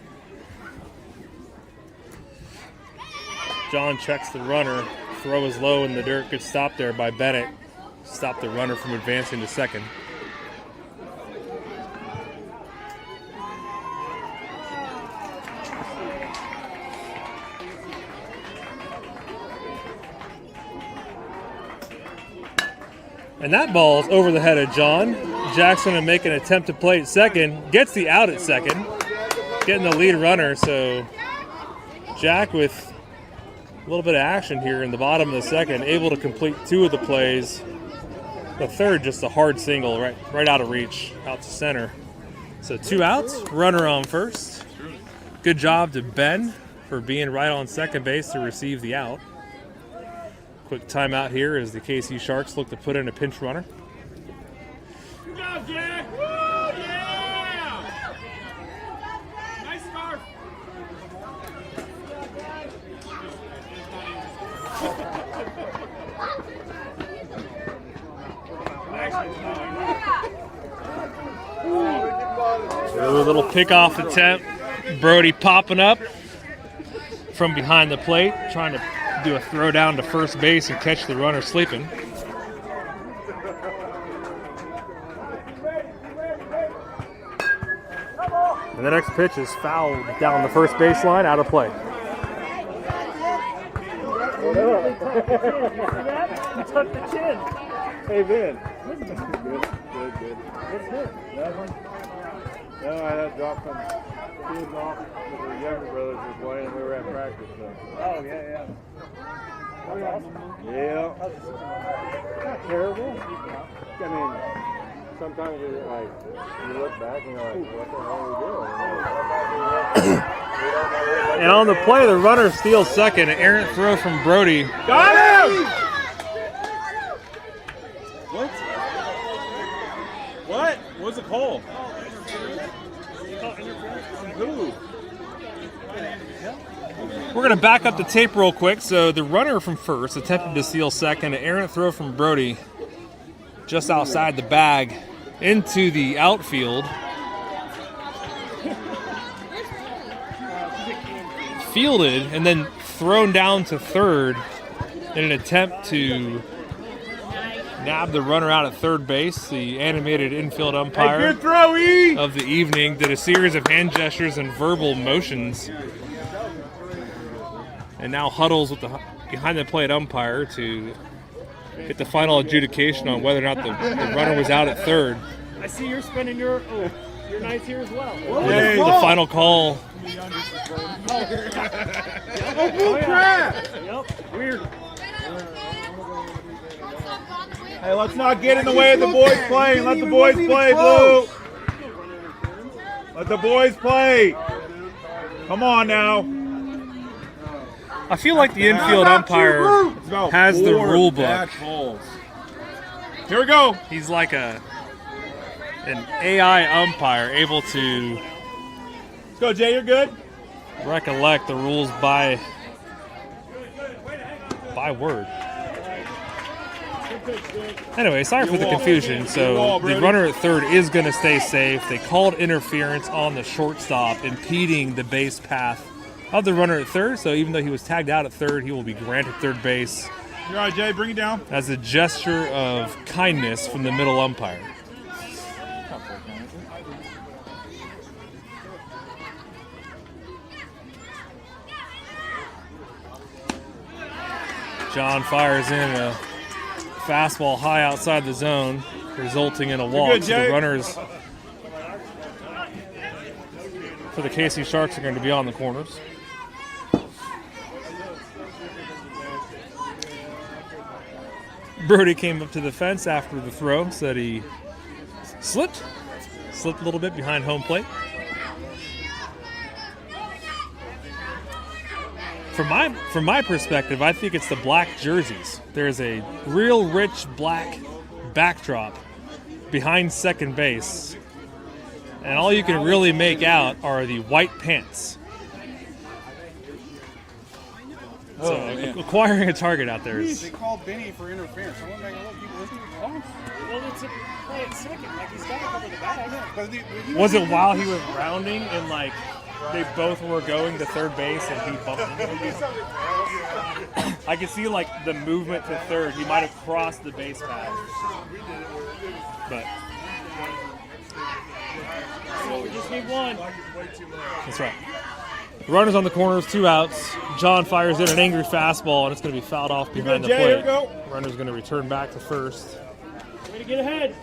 John checks the runner. Throw is low in the dirt. Good stop there by Bennett. Stop the runner from advancing to second. And that ball's over the head of John. Jackson to make an attempt to play at second. Gets the out at second. Getting the lead runner. So Jack with a little bit of action here in the bottom of the second. Able to complete 2 of the plays. The third just a hard single right out of reach. Out to center. So 2 outs. Runner on first. Good job to Ben for being right on second base to receive the out. Quick timeout here as the KC Sharks look to put in a pinch runner. Good job, Jack! Woo, yeah! Nice scarf! A little pickoff attempt. Brody popping up from behind the plate, trying to do a throw down to first base and catch the runner sleeping. And the next pitch is fouled down the first baseline, out of play. You tucked the chin. Hey, Ben. Good. No, I had dropped some kids off with the younger brothers were playing. We were at practice. So. Oh, yeah. Yeah. Not terrible. I mean, sometimes you're like, you look back and you're like, what the hell are we doing? And on the play, the runner steals second. An errant throw from Brody. Got him! What? What? What's the call? Who? We're going to back up the tape real quick. So the runner from first attempted to steal second. An errant throw from Brody just outside the bag into the outfield. Fielded and then thrown down to third in an attempt to nab the runner out at third base. The animated infield umpire Good throw, E! of the evening did a series of hand gestures and verbal motions, and now huddles with the behind the plate umpire to get the final adjudication on whether or not the runner was out at third. I see you're spending your nights here as well. The final call. Crap! Yep. Weird. Hey, let's not get in the way of the boys playing. Let the boys play, Blue. Let the boys play. Come on now. I feel like the infield umpire has the rule book. Here we go. He's like an AI umpire able to Let's go, Jay. You're good. recollect the rules by word. Anyway, sorry for the confusion. So the runner at third is going to stay safe. They called interference on the shortstop, impeding the base path of the runner at third. So even though he was tagged out at third, he will be granted third base You're all right, Jay. Bring it down. as a gesture of kindness from the middle umpire. John fires in a fastball high outside the zone, resulting in a walk. good, So the Jay. runners for the KC Sharks are going to be on the corners. Brody came up to the fence after the throw, said he slipped a little bit behind home plate. From my perspective, I think it's the black jerseys. There's a real rich black backdrop behind second base, and all you can really make out are the white pants. So acquiring a target out there is. They called Benny for interference. I went back and looked. He wasn't off. Well, it's a play at second. Like, he's got to cover the bag. Was it while he was rounding and like they both were going to third base and he bumped him? I could see like the movement to third. He might have crossed the base path. But We just need one. that's right. The runner's on the corners, 2 outs. John fires in an angry fastball and it's going to be fouled off behind the Jay, here we plate. go. Runner's going to return back to first. Way to get ahead.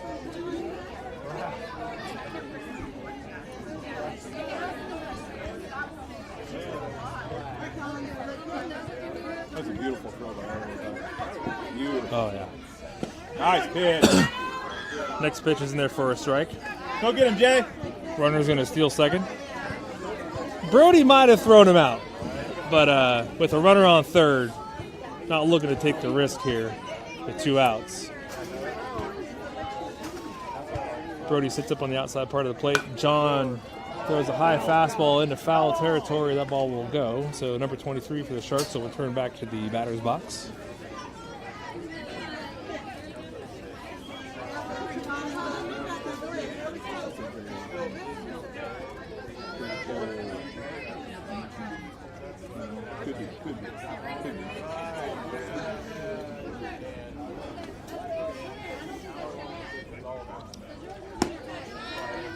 That's a beautiful throw by Aaron. Beautiful. Oh, yeah. Nice pitch. Next pitch is in there for a strike. Go get him, Jay. Runner's going to steal second. Brody might have thrown him out, but with a runner on third, not looking to take the risk here with 2 outs. Brody sits up on the outside part of the plate. John throws a high fastball into foul territory. That ball will go. So number 23 for the Sharks will return back to the batter's box.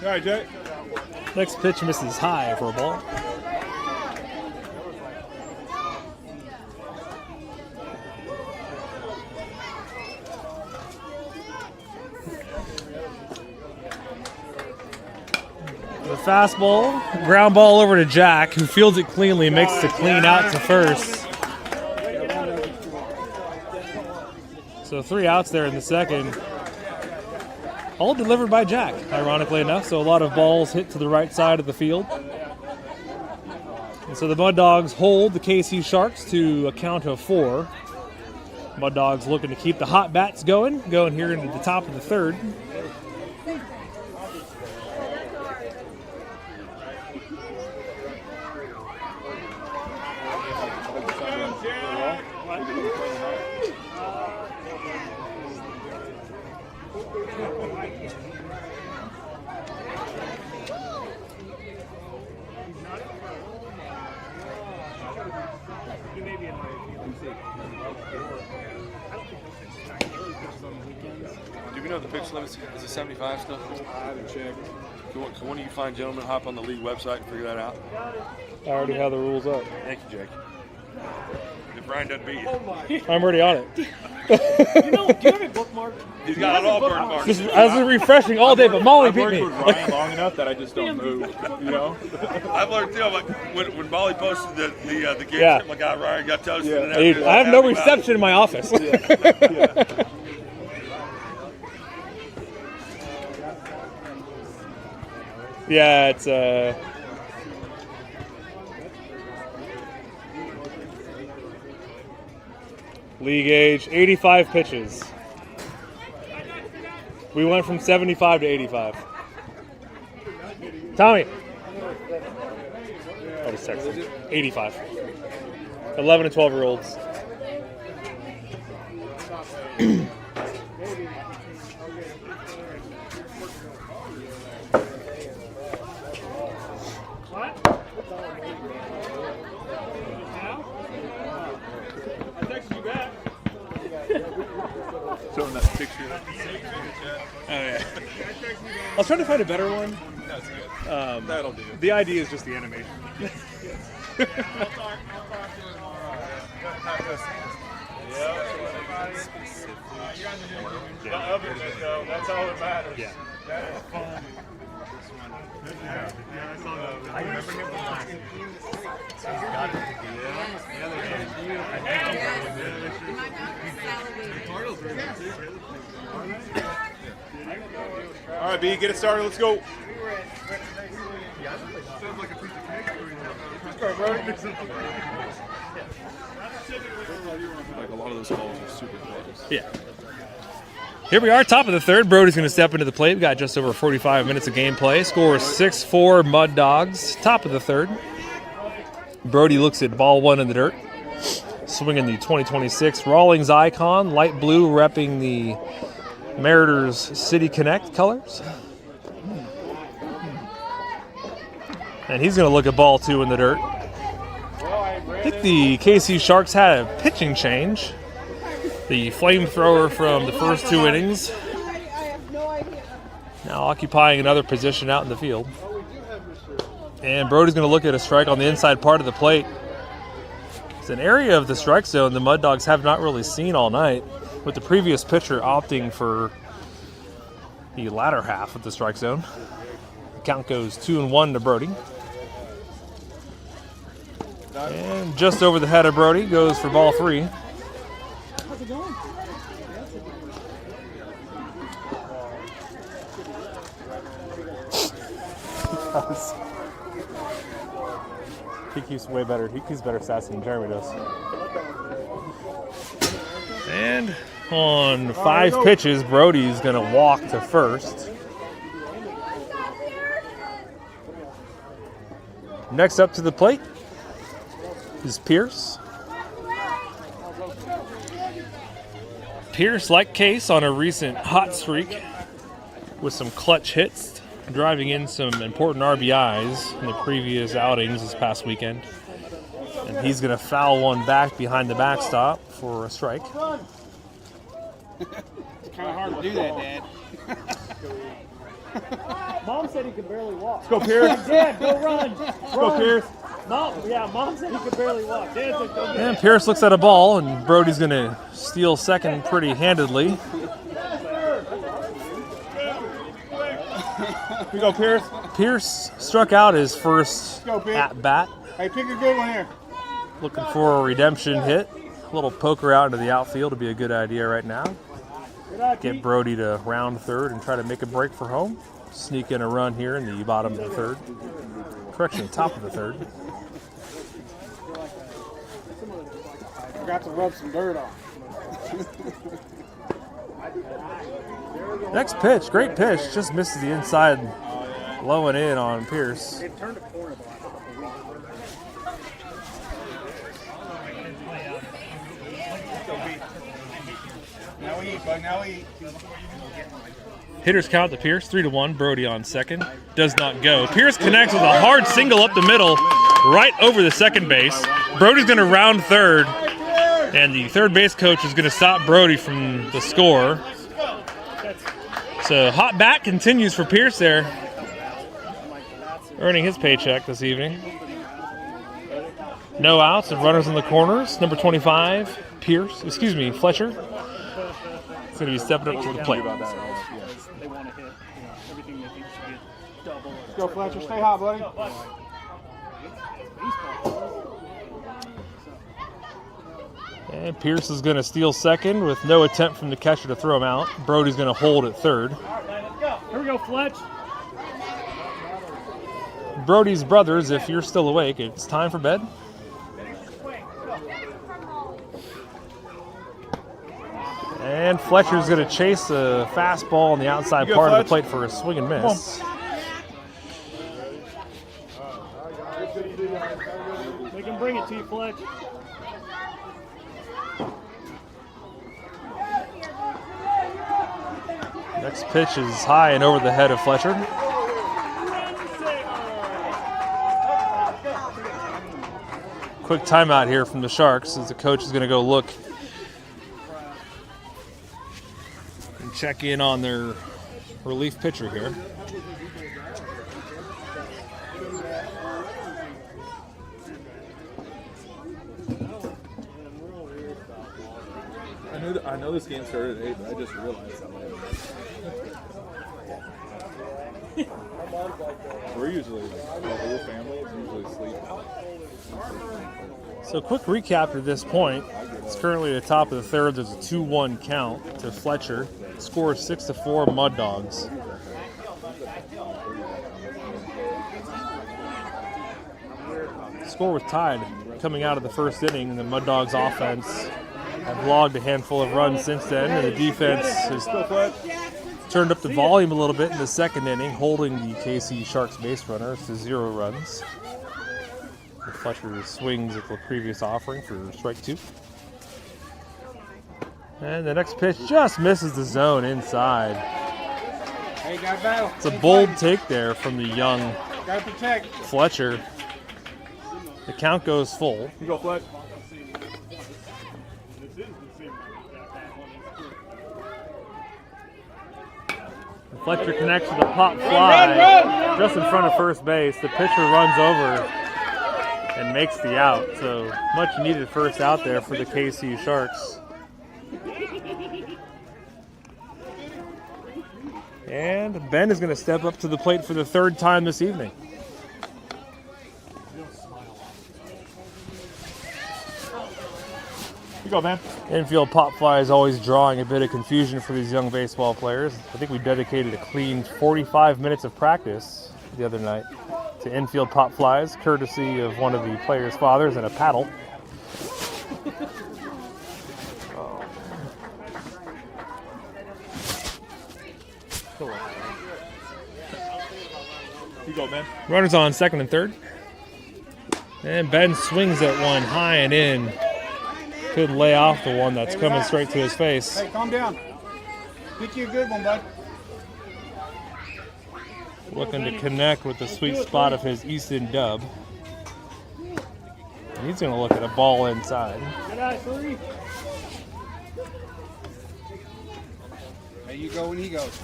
All right, Jay. Next pitch misses high for a ball. The fastball, ground ball over to Jack, who fields it cleanly, makes the clean out to first. So 3 outs there in the second. All delivered by Jack, ironically enough. So a lot of balls hit to the right side of the field. And so the Mud Dogs hold the KC Sharks to a count of 4. Mud Dogs looking to keep the hot bats going here into the top of the third. Do we know the pitch limit is it 75 still? I haven't checked. Can one of you fine gentlemen hop on the league website and figure that out? I already have the rules up. Thank you, Jake. If Brian doesn't beat you. I'm already on it. Do you have a bookmark? He's got it all bookmarked. Just as a refreshing all day, but Molly beat me. Ryan long enough that I just don't move. You know. I've learned too. Like when Molly posted the game, Yeah. my guy Ryan got toasted. And Dude, everything. I have no reception in my office. Yeah, it's league age, 85 pitches. We went from 75 to 85. Tommy. I'll just text him. 85. 11 and 12-year-olds. Showing that picture. Oh, yeah. I was trying to find a better one. That's good. That'll do. The idea is just the animation. That's all that matters. Yeah. All right, B, get it started. Let's go. Like a lot of those calls are super close. Yeah. Here we are, top of the third. Brody's going to step into the plate. We've got just over 45 minutes of gameplay. Score is 6-4 Mud Dogs. Top of the third. Brody looks at ball one in the dirt. Swinging the 2026 Rawlings Icon. Light blue repping the Mariners City Connect colors. And he's going to look at ball two in the dirt. I think the KC Sharks had a pitching change. The flamethrower from the first 2 innings now occupying another position out in the field. And Brody's going to look at a strike on the inside part of the plate. It's an area of the strike zone the Mud Dogs have not really seen all night, with the previous pitcher opting for the latter half of the strike zone. The count goes 2-1 to Brody. And just over the head of Brody goes for ball 3. How's it going? He keeps way better. He keeps better stats than Jeremy does. And on 5 pitches, Brody's going to walk to first. Next up to the plate is Pierce. Pierce, like Case, on a recent hot streak with some clutch hits, driving in some important RBIs in the previous outings this past weekend. And he's going to foul one back behind the backstop for a strike. It's kind of hard to do that, Dad. Mom said he could barely walk. Let's go, Pierce. Dad, go run. Let's go, Pierce. Mom said he could barely walk. Dad said go get And Pierce looks at a ball, and Brody's going to steal second pretty handedly. Here we go, Pierce. Pierce struck out his first Go, Pete. at bat, Hey, pick a good one here. looking for a redemption hit. A little poker out into the outfield would be a good idea right now. Get Brody to round third and try to make a break for home. Sneak in a run here in the bottom of the third. Correction, top of the third. Forgot to rub some dirt on. Next pitch, great pitch, just misses the inside, low and in on Pierce. They've turned a corner the last couple of weeks. Now we eat, bud. Now we eat. Hitters count to Pierce, 3-1. Brody on second. Does not go. Pierce connects with a hard single up the middle, right over the second base. Brody's going to round third, and the third base coach is going to stop Brody from the score. So hot bat continues for Pierce there, earning his paycheck this evening. No outs and runners in the corners. Number 25, Fletcher. It's going to be stepping up to the plate. They want to hit everything they think should get double. Let's go, Fletcher. Stay hot, buddy. And Pierce is going to steal second with no attempt from the catcher to throw him out. Brody's going to hold at third. Here we go, Fletch. Brody's brothers, if you're still awake, it's time for bed. And Fletcher's going to chase a fastball on the outside You go, part of the Fletch. plate for a swing and miss. We can bring it to you, Fletch. Next pitch is high and over the head of Fletcher. Quick timeout here from the Sharks as the coach is going to go look and check in on their relief pitcher here. I know this game started at 8, but I just realized that. We're usually like the whole family is usually sleeping. So quick recap at this point. It's currently at the top of the third. There's a 2-1 count to Fletcher. Score 6-4 Mud Dogs. Score was tied coming out of the first inning. The Mud Dogs offense have logged a handful of runs since then, and the defense has turned up the volume a little bit in the second inning, holding the KC Sharks base runners to 0 runs. Fletcher swings at the previous offering for strike 2. And the next pitch just misses the zone inside. Hey, got battle. It's a bold take there from the young Got to protect. Fletcher. The count goes full. You go, Fletch. Fletcher connects with a pop fly just in front of first base. The pitcher runs over and makes the out. So much needed first out there for the KC Sharks. And Ben is going to step up to the plate for the third time this evening. You go, man. Infield pop fly is always drawing a bit of confusion for these young baseball players. I think we dedicated a clean 45 minutes of practice the other night to infield pop flies, courtesy of one of the players' fathers and a paddle. You go, man. Runners on second and third. And Ben swings at one high and in. Could lay off the one that's coming straight to his face. Hey, calm down. Pick you a good one, bud. Looking to connect with the sweet spot of his Easton dub. And he's going to look at a ball inside. Good eye, 3. Hey, you go when he goes.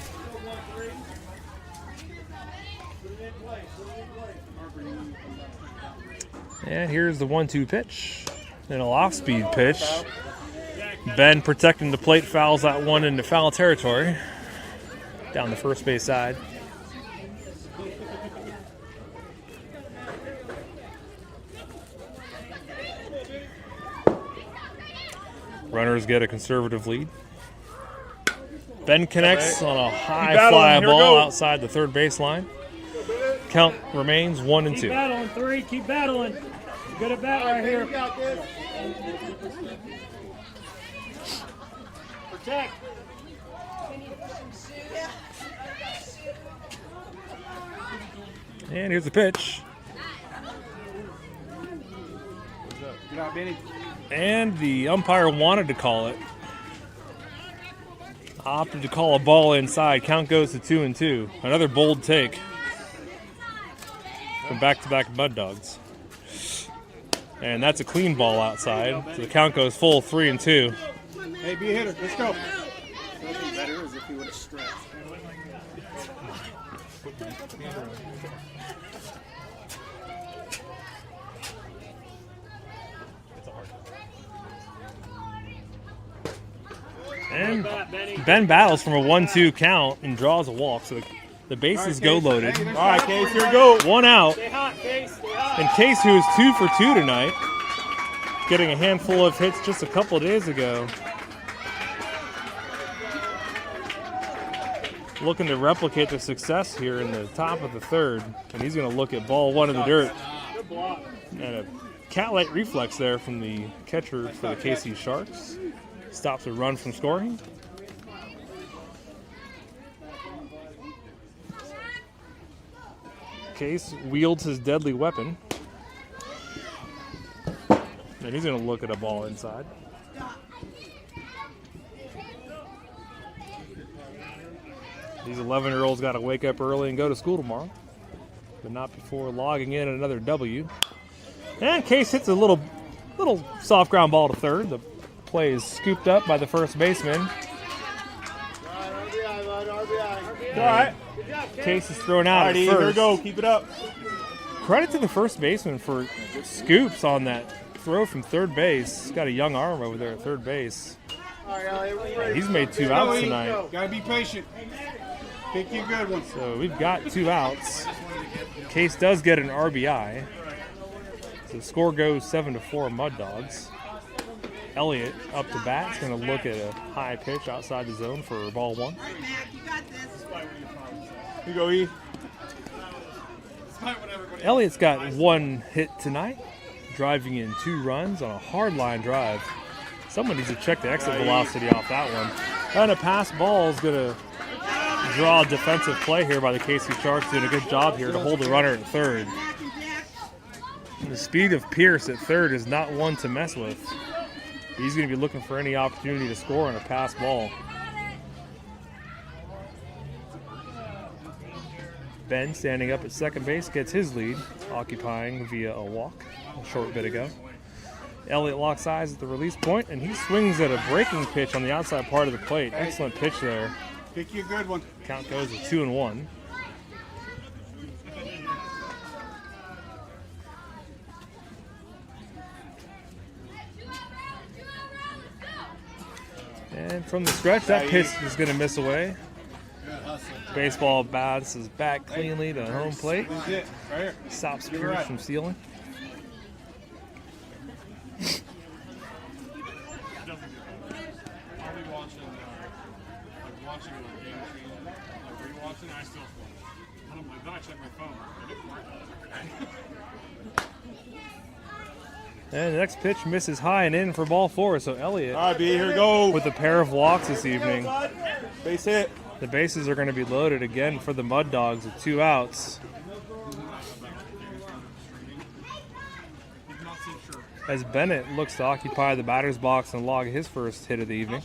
And here's the 1-2 pitch. And an off-speed pitch. Ben protecting the plate, fouls that one into foul territory. Down the first base side. Runners get a conservative lead. Ben connects on a high fly ball outside the third baseline. Count remains 1-2. Keep battling, 3. Keep battling. Good at bat right here. Protect. And here's the pitch. Good out, Benny. And the umpire wanted to call it. Opted to call a ball inside. Count goes to 2-2. Another bold take from back-to-back Mud Dogs. And that's a clean ball outside. So the count goes full 3-2. Hey, be a hitter. Let's go. Something better is if he would have stretched. And Ben battles from a 1-2 count and draws a walk. So the bases go loaded. All right, Case, here we go. One out. Stay hot, Case. Stay hot. And Case, who is 2 for 2 tonight, getting a handful of hits just a couple of days ago. Looking to replicate the success here in the top of the third. And he's going to look at ball 1 in the dirt. Good block. And a cat-like reflex there from the catcher for the KC Sharks. Stops a run from scoring. Case wields his deadly weapon. And he's going to look at a ball inside. These 11-year-olds got to wake up early and go to school tomorrow. But not before logging in another W. And Case hits a little soft ground ball to third. The play is scooped up by the first baseman. All right. Case is thrown out All at right, first. here we go. Keep it up. Credit to the first baseman for scoops on that throw from third base. He's got a young arm over there at third base. He's made 2 outs tonight. Gotta be patient. Pick you a good one. So we've got 2 outs. Case does get an RBI. So the score goes 7-4 Mud Dogs. Elliott up to bat. He's going to look at a high pitch outside the zone for ball 1. Here you go, E. Elliott's got 1 hit tonight, driving in 2 runs on a hard line drive. Someone needs to check the exit velocity off that one. And a pass ball is going to draw a defensive play here by the KC Sharks. Doing a good job here to hold the runner at third. And the speed of Pierce at third is not one to mess with. He's going to be looking for any opportunity to score on a pass ball. Ben, standing up at second base, gets his lead, occupying via a walk a short bit ago. Elliott locks eyes at the release point, and he swings at a breaking pitch on the outside part of the plate. Excellent pitch there. Pick you a good one. Count goes to 2-1. And from the stretch, that pitch is going to miss away. Baseball bounces back cleanly to home plate. That's it. Right here. Stops You're Pierce right. from stealing. I'll be watching, watching it on game stream, rewatching. I still, then I check my phone. And it worked. And the next pitch misses high and in for ball 4. So Elliott All right, B. Here we go. with a pair of walks this evening. Base hit. The bases are going to be loaded again for the Mud Dogs with 2 outs. As Bennett looks to occupy the batter's box and log his first hit of the evening.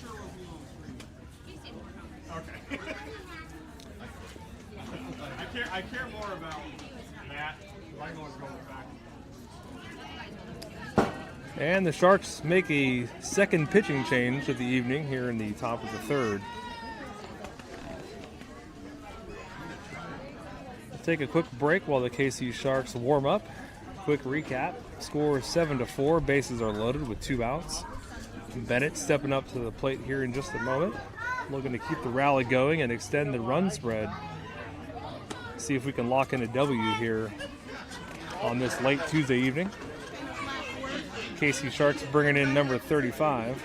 I care more about that. I know what's going back. And the Sharks make a second pitching change of the evening here in the top of the third. Take a quick break while the KC Sharks warm up. Quick recap. Score 7-4. Bases are loaded with 2 outs. Bennett stepping up to the plate here in just a moment. Looking to keep the rally going and extend the run spread. See if we can lock in a W here on this late Tuesday evening. KC Sharks bringing in number 35.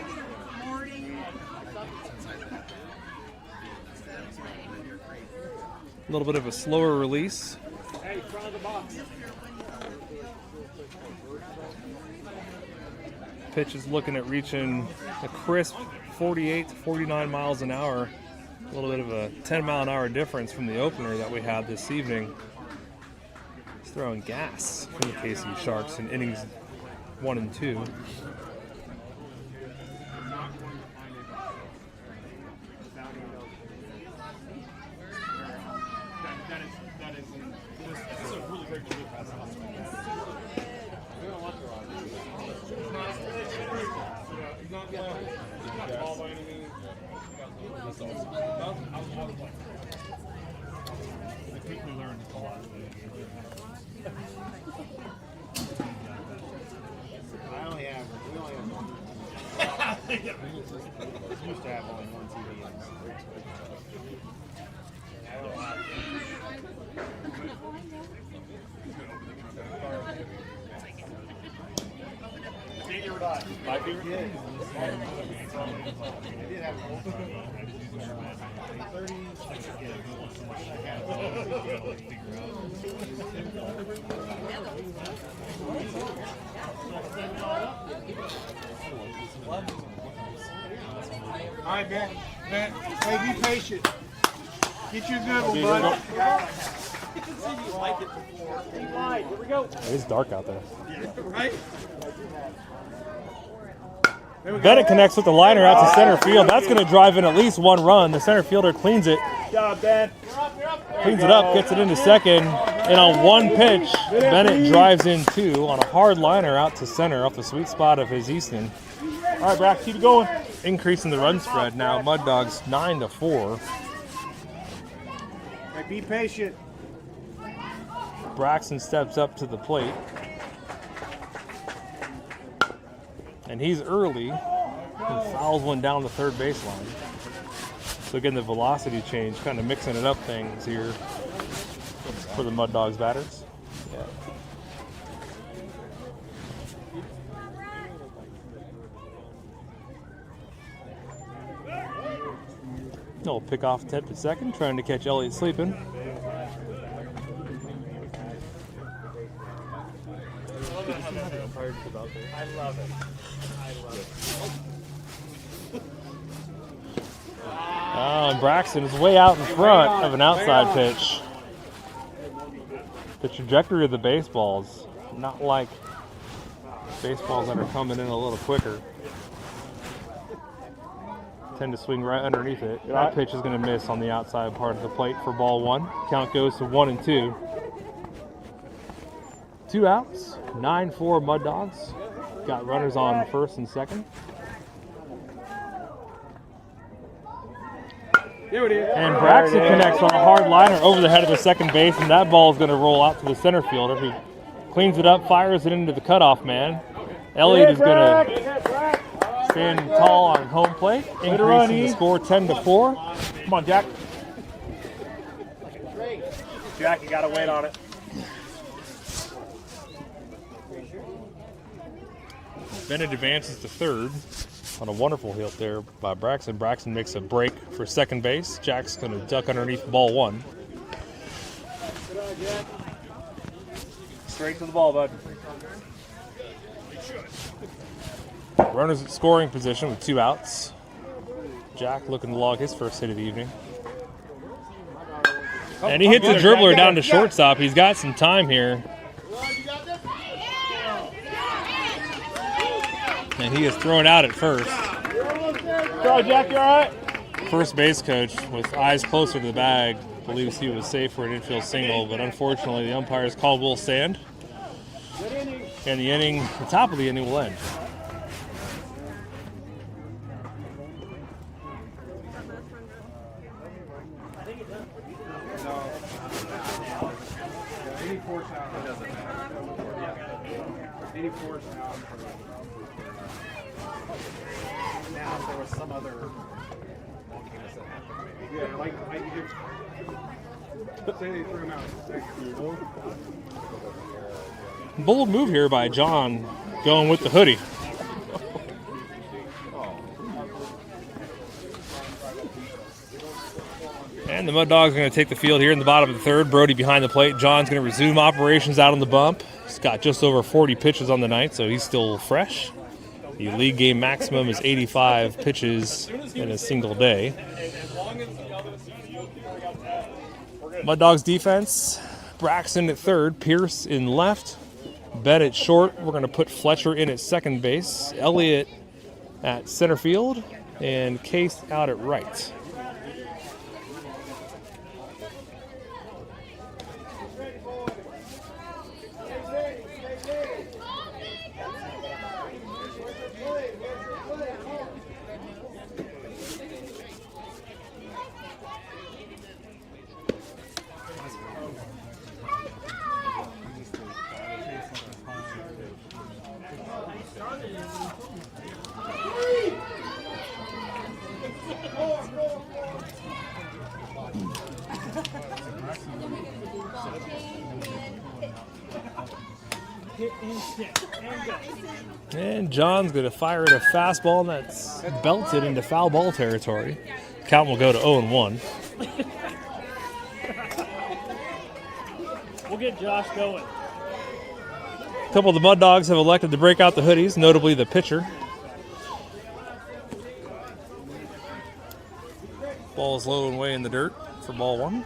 A little bit of a slower release. Hey, front of the box. Pitch is looking at reaching a crisp 48 to 49 miles an hour. A little bit of a 10-mile-an-hour difference from the opener that we had this evening. He's throwing gas from the KC Sharks in innings 1 and 2. Used to have only one TV. My favorite? All right, Ben. Hey, be patient. Get you a good one, bud. Here we go. It's dark out there. Right? Bennett connects with the liner out to center field. That's going to drive in at least 1 run. The center fielder cleans it. Good job, Ben. Cleans it up, gets it into second, and on 1 pitch, Bennett drives in 2 on a hard liner out to center off the sweet spot of his Easton. All right, Brack, keep it going. Increasing the run spread now. Mud Dogs 9-4. Hey, be patient. Braxton steps up to the plate. And he's early and fouls one down the third baseline. So again, the velocity change, kind of mixing it up things here for the Mud Dogs batters. Yeah. Little pick off attempt at second, trying to catch Elliott sleeping. I love it. And Braxton is way out in front of an outside pitch. The trajectory of the baseball's not like baseballs that are coming in a little quicker. Tend to swing right underneath it. That pitch is going to miss on the outside part of the plate for ball 1. Count goes to 1-2. 2 outs, 9-4 Mud Dogs. Got runners on first and second. And Braxton connects on a hard liner over the head of the second base, and that ball is going to roll out to the center fielder, who cleans it up, fires it into the cutoff man. Elliott is going to stand tall on home plate, increasing the score 10-4. Come on, Jack. Jack, you gotta wait on it. Bennett advances to third on a wonderful hit there by Braxton. Braxton makes a break for second base. Jack's going to duck underneath ball 1. Straight to the ball, bud. Runners at scoring position with 2 outs. Jack looking to log his first hit of the evening. And he hits the dribbler down to shortstop. He's got some time here. And he is thrown out at first. Go, Jack, you all right? First base coach, with eyes closer to the bag, believes he was safe for an infield single, but unfortunately the umpire's call will stand. And the top of the inning will end. force out. It doesn't matter. Any force out. Now, if there was some other wonkiness that happened, maybe. Yeah, like say they threw him out. Bold move here by John, going with the hoodie. And the Mud Dogs are going to take the field here in the bottom of the third. Brody behind the plate. John's going to resume operations out on the bump. He's got just over 40 pitches on the night, so he's still fresh. The league game maximum is 85 pitches in a single day. Mud Dogs defense. Braxton at third. Pierce in left. Bennett short. We're going to put Fletcher in at second base. Elliott at center field. And Case out at right. And John's going to fire at a fastball, and that's belted into foul ball territory. Count will go to 0-1. We'll get Josh going. A couple of the Mud Dogs have elected to break out the hoodies, notably the pitcher. Ball's low and way in the dirt for ball one.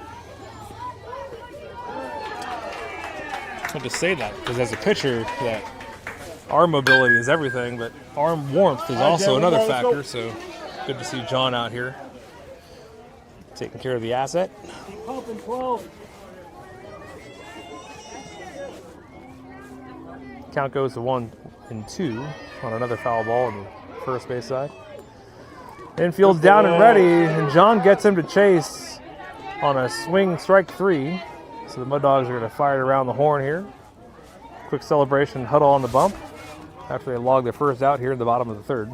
I'll just say that because as a pitcher, that arm mobility is everything, but arm warmth is also another factor. So good to see John out here taking care of the asset. Keep pumping 12. Count goes to 1-2 on another foul ball on the first base side. Infield's down and ready, and John gets him to chase on a swing strike 3. So the Mud Dogs are going to fire it around the horn here. Quick celebration huddle on the bump after they log their first out here in the bottom of the third.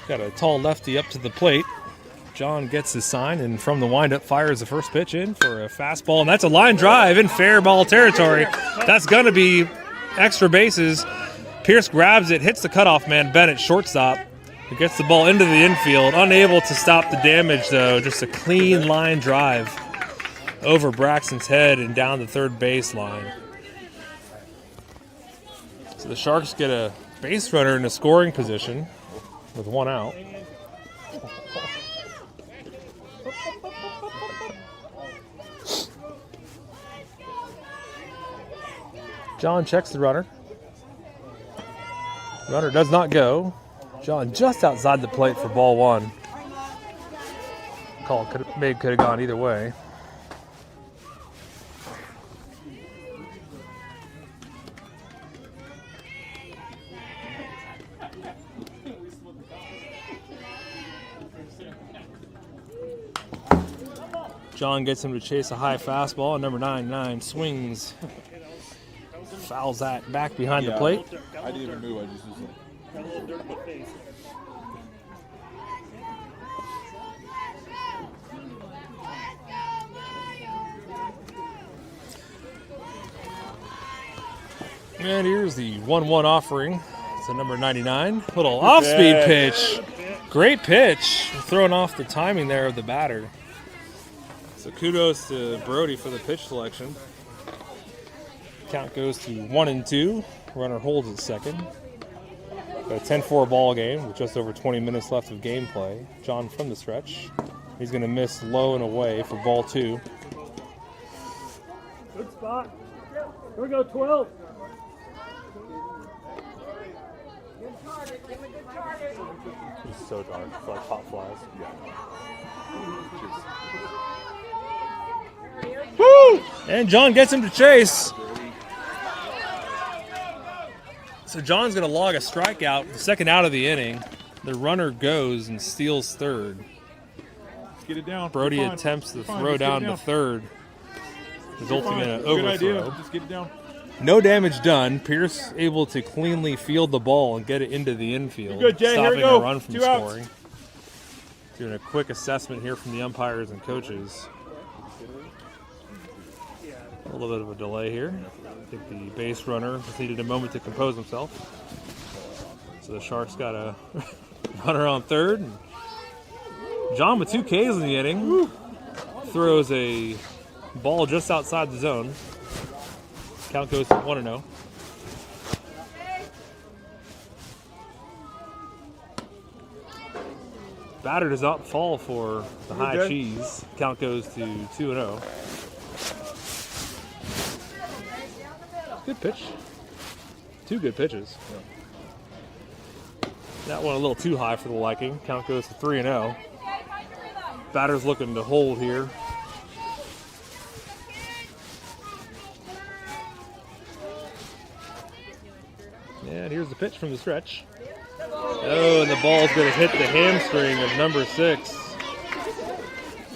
Got a tall lefty up to the plate. John gets his sign, and from the windup fires the first pitch in for a fastball, and that's a line drive in fair ball territory. That's going to be extra bases. Pierce grabs it, hits the cutoff man, Bennett, shortstop. He gets the ball into the infield, unable to stop the damage, though. Just a clean line drive over Braxton's head and down the third baseline. So the Sharks get a base runner in a scoring position with one out. John checks the runner. Runner does not go. John just outside the plate for ball one. Call could have gone either way. John gets him to chase a high fastball. Number 9 swings. Fouls that back behind the plate. I didn't even move. I just was like. Got a little dirt in the face. And here's the 1-1 offering. It's a number 99. Little off-speed pitch. Great pitch. Throwing off the timing there of the batter. So kudos to Brody for the pitch selection. Count goes to 1-2. Runner holds at second. Got a 10-4 ball game with just over 20 minutes left of gameplay. John from the stretch. He's going to miss low and away for ball 2. Good spot. Here we go, 12. It's so dark. It's like hot flies. Woo! And John gets him to chase. So John's going to log a strikeout, the second out of the inning. The runner goes and steals third. Let's get it down. Brody You're fine. attempts the You're fine. throw Let's get down it to third, resulting in an Good idea. overthrow. Just get it down. No damage done. Pierce able to cleanly field the ball and get it into the infield, You're good, Jay. Here we stopping go. a run from 2 outs. scoring. Doing a quick assessment here from the umpires and coaches. A little bit of a delay here. I think the base runner just needed a moment to compose himself. So the Sharks got a runner on third. And John with 2 Ks in the inning throws a ball just outside the zone. Count goes to 1-0. Batter does not fall for the high good. cheese. Count goes to 2-0. Good pitch. 2 good pitches. That one a little too high for the liking. Count goes to 3-0. Batter's looking to hold here. And here's the pitch from the stretch. Oh, and the ball's going to hit the hamstring of number 6.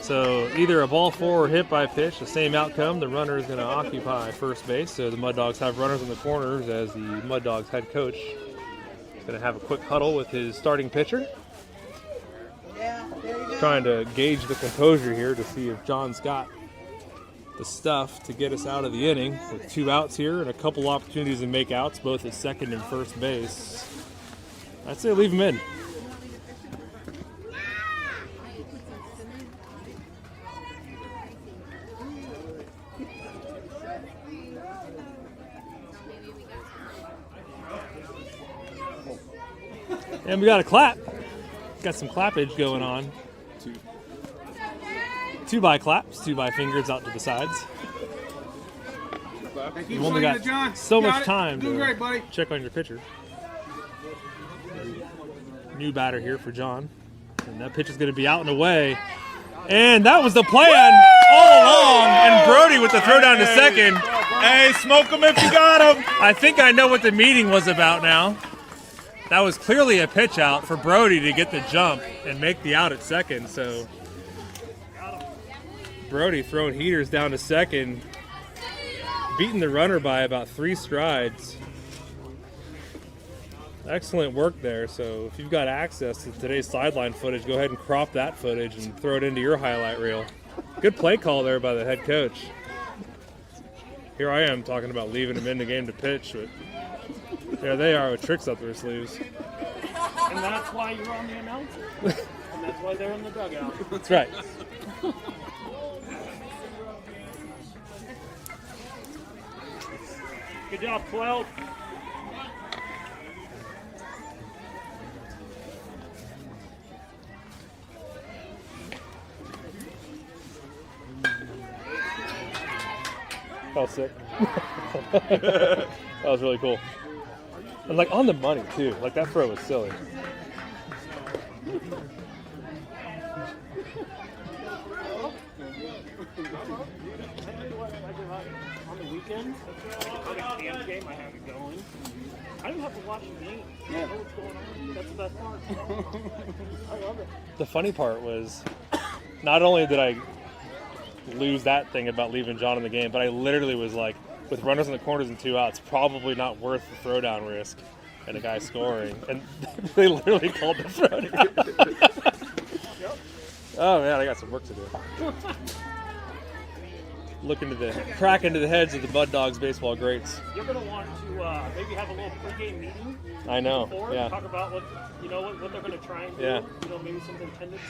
So either a ball 4 or hit by pitch, the same outcome. The runner is going to occupy first base. So the Mud Dogs have runners in the corners as the Mud Dogs head coach is going to have a quick huddle with his starting pitcher. Trying to gauge the composure here to see if John's got the stuff to get us out of the inning with 2 outs here and a couple opportunities to make outs, both at second and first base. I'd say leave him in. And we got a clap. Got some clappage going on. 2 by claps, 2 by fingers out to the sides. You've only got so much time to check on your pitcher. New batter here for John. And that pitch is going to be out and away. And that was the plan all along. And Brody with the throw down to second. Hey, smoke him if you got him. I think I know what the meeting was about now. That was clearly a pitch out for Brody to get the jump and make the out at second. So Brody throwing heaters down to second, beating the runner by about 3 strides. Excellent work there. So if you've got access to today's sideline footage, go ahead and crop that footage and throw it into your highlight reel. Good play call there by the head coach. Here I am talking about leaving him in the game to pitch, but there they are with tricks up their sleeves. And that's why you're on the announcer. And that's why they're in the dugout. That's right. Good job, 12. That was sick. That was really cool. And like on the money too. Like that throw was silly. On the weekend, on a camp game, I have it going. I don't have to watch the game. I know what's going on. That's the best part. I love it. The funny part was, not only did I lose that thing about leaving John in the game, but I literally was like, with runners in the corners and 2 outs, probably not worth the throwdown risk and a guy scoring. And they literally called the throwdown. Oh man, I got some work to do. Look into the crack into the heads of the Mud Dogs baseball greats. You're going to want to maybe have a little pregame meeting. I know. Before, Yeah. Talk about what what they're going to try and do. Yeah. You know, maybe some tendencies.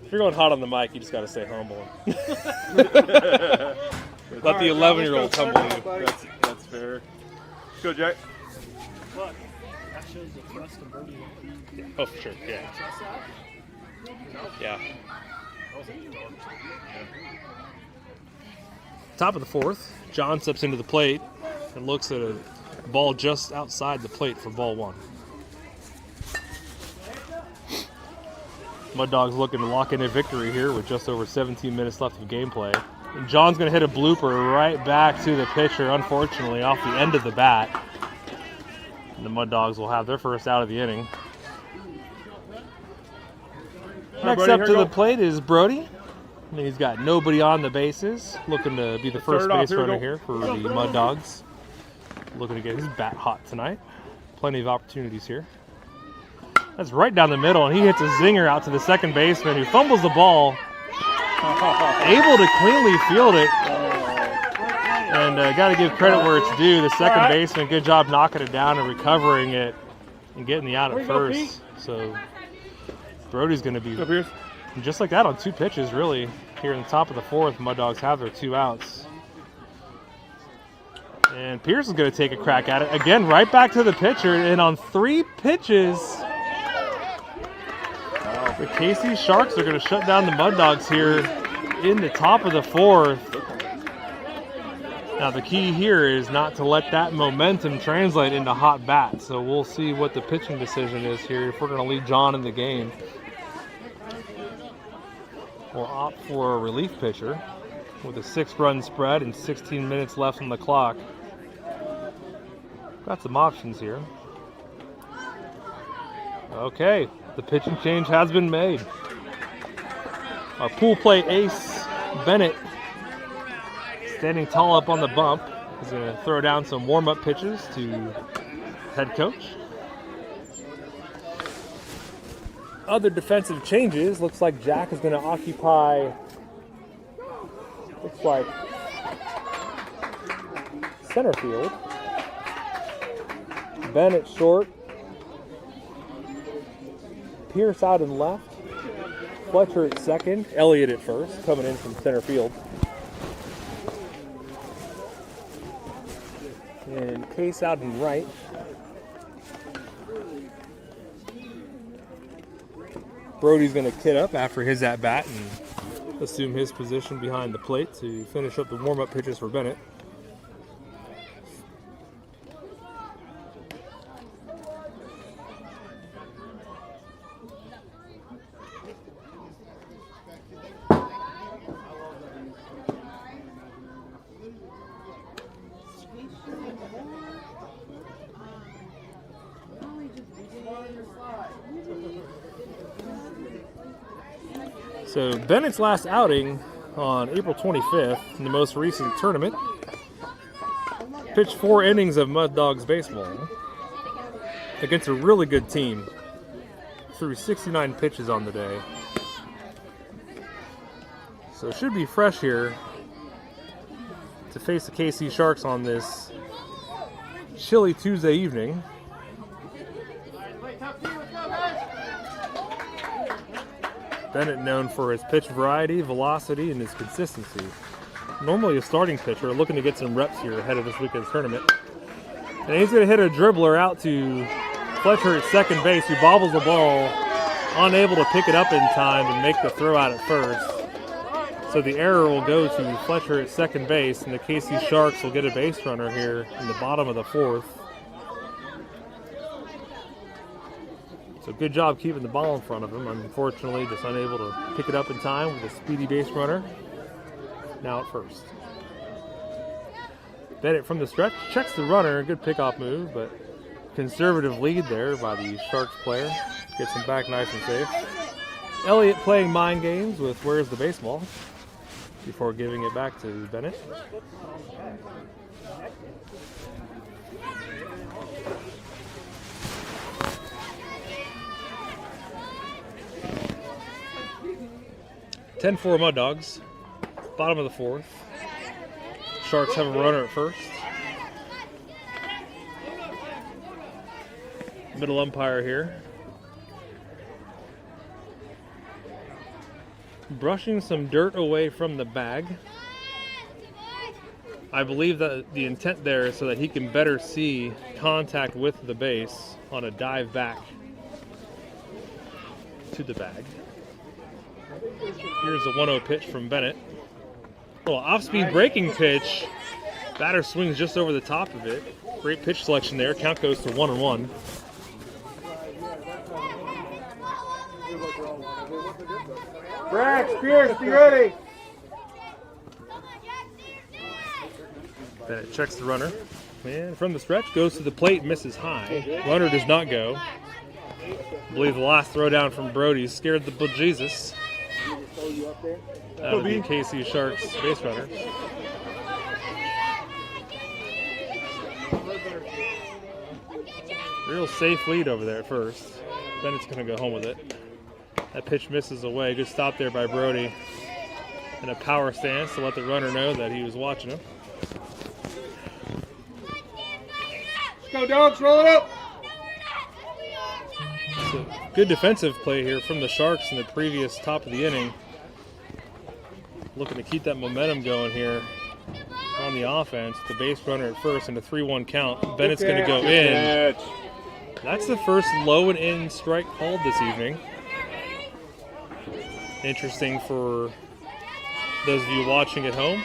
If you're going hot on the mic, you just got to stay humble. Let the 11-year-old tumble you. That's fair. Go, Jack. But that shows the trust of Brody. Oh, for sure. Yeah. Trust that? Yeah. Top of the 4th, John steps into the plate and looks at a ball just outside the plate for ball 1. Mud Dogs looking to lock in a victory here with just over 17 minutes left of gameplay. And John's going to hit a blooper right back to the pitcher, unfortunately, off the end of the bat. And the Mud Dogs will have their first out of the inning. Next Brody, up here to you the go. plate is Brody. And he's got nobody on the bases. Looking to be the first Third off, base here we runner go. here for the Mud Dogs. Looking to get his bat hot tonight. Plenty of opportunities here. That's right down the middle, and he hits a zinger out to the second baseman who fumbles the ball. Able to cleanly field it. And got to give credit where it's due. The second baseman, good job knocking it down and recovering it and getting the out at first. So Brody's going to be Up here. just like that on 2 pitches, really. Here in the top of the 4th, Mud Dogs have their 2 outs. And Pierce is going to take a crack at it. Again, right back to the pitcher. And on 3 pitches, the KC Sharks are going to shut down the Mud Dogs here in the top of the 4th. Now the key here is not to let that momentum translate into hot bats. So we'll see what the pitching decision is here if we're going to leave John in the game. We'll opt for a relief pitcher with a 6-run spread and 16 minutes left on the clock. Got some options here. Okay, the pitching change has been made. Our pool play ace, Bennett, standing tall up on the bump, is going to throw down some warm-up pitches to head coach. Other defensive changes, looks like Jack is going to occupy, looks like center field. Bennett short. Pierce out and left. Fletcher at second. Elliott at first, coming in from center field. And Case out and right. Brody's going to kid up after his at-bat and assume his position behind the plate to finish up the warm-up pitches for Bennett. So Bennett's last outing on April 25th in the most recent tournament pitched 4 innings of Mud Dogs baseball against a really good team. Threw 69 pitches on the day. So it should be fresh here to face the KC Sharks on this chilly Tuesday evening. Bennett known for his pitch variety, velocity, and his consistency. Normally a starting pitcher, looking to get some reps here ahead of this weekend's tournament. And he's going to hit a dribbler out to Fletcher at second base, who bobbles the ball, unable to pick it up in time and make the throw out at first. So the error will go to Fletcher at second base, and the KC Sharks will get a base runner here in the bottom of the 4th. So good job keeping the ball in front of him. Unfortunately, just unable to pick it up in time with a speedy base runner. Now at first. Bennett from the stretch checks the runner. Good pickoff move, but conservative lead there by the Sharks player. Gets him back nice and safe. Elliott playing mind games with where's the baseball before giving it back to Bennett. (10-4) Mud Dogs. Bottom of the 4th. Sharks have a runner at first. Middle umpire here. Brushing some dirt away from the bag. I believe that the intent there is so that he can better see contact with the base on a dive back to the bag. Here's a 1-0 pitch from Bennett. Little off-speed breaking pitch. Batter swings just over the top of it. Great pitch selection there. Count goes to 1-1. Brax, Pierce, be ready. Bennett checks the runner. And from the stretch, goes to the plate, misses high. Runner does not go. I believe the last throw down from Brody scared the bejesus out of the KC Sharks base runner. Real safe lead over there at first. Bennett's going to go home with it. That pitch misses away. Good stop there by Brody. In a power stance to let the runner know that he was watching him. Go, dogs, roll it up. So good defensive play here from the Sharks in the previous top of the inning. Looking to keep that momentum going here on the offense. The base runner at first and a 3-1 count. Bennett's going to go in. That's the first low and in strike called this evening. Interesting for those of you watching at home.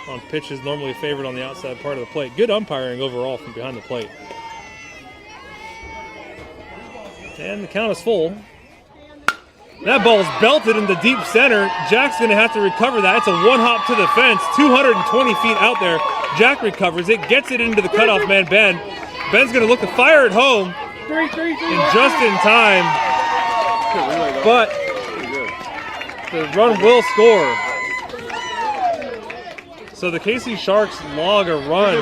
On pitches normally favored on the outside part of the plate. Good umpiring overall from behind the plate. And the count is full. That ball's belted in the deep center. Jack's going to have to recover that. It's a one hop to the fence, 220 feet out there. Jack recovers it, gets it into the cutoff man, Ben. Ben's going to look to fire it home. And just in time. But the run will score. So the KC Sharks log a run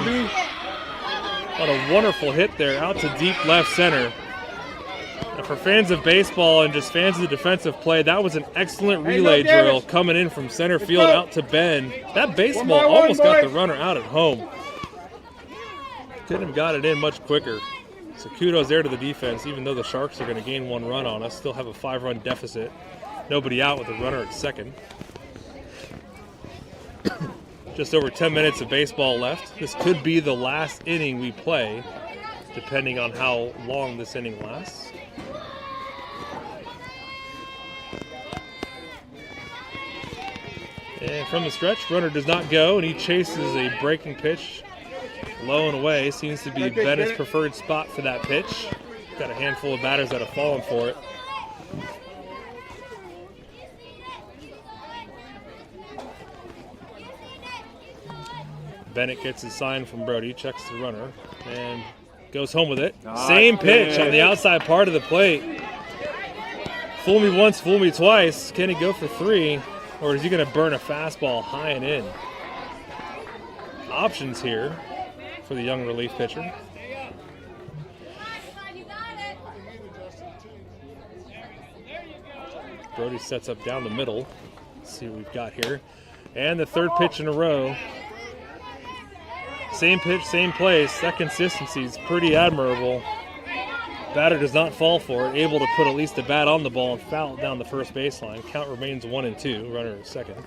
on a wonderful hit there out to deep left center. And for fans of baseball and just fans of the defensive play, that was an excellent relay drill coming in from center field out to Ben. That baseball almost got the runner out at home. Couldn't have got it in much quicker. So kudos there to the defense, even though the Sharks are going to gain one run on us. Still have a 5-run deficit. Nobody out with a runner at second. Just over 10 minutes of baseball left. This could be the last inning we play, depending on how long this inning lasts. And from the stretch, runner does not go, and he chases a breaking pitch low and away. Seems to be Bennett's preferred spot for that pitch. Got a handful of batters that have fallen for it. Bennett gets his sign from Brody, checks the runner, and goes home with it. Same pitch on the outside part of the plate. Fool me once, fool me twice. Can he go for 3, or is he going to burn a fastball high and in? Options here for the young relief pitcher. Brody sets up down the middle. Let's see what we've got here. And the third pitch in a row. Same pitch, same place. That consistency is pretty admirable. Batter does not fall for it. Able to put at least a bat on the ball and foul it down the first baseline. Count remains 1-2. Runner at second.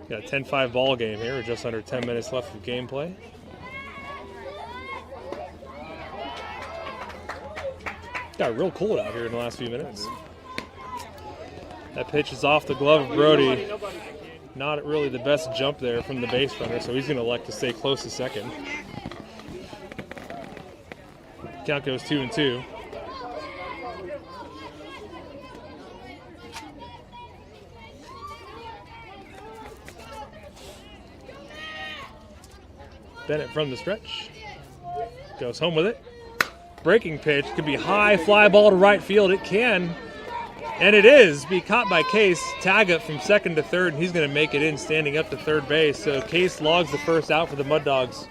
Got a 10-5 ball game here with just under 10 minutes left of gameplay. Got real cool out here in the last few minutes. That pitch is off the glove of Brody. Not really the best jump there from the base runner, so he's going to elect to stay close to second. Count goes 2-2. Bennett from the stretch. Goes home with it. Breaking pitch. Could be high fly ball to right field. It can. And it is. Be caught by Case. Tag it from second to third, and he's going to make it in standing up to third base. So Case logs the first out for the Mud Dogs.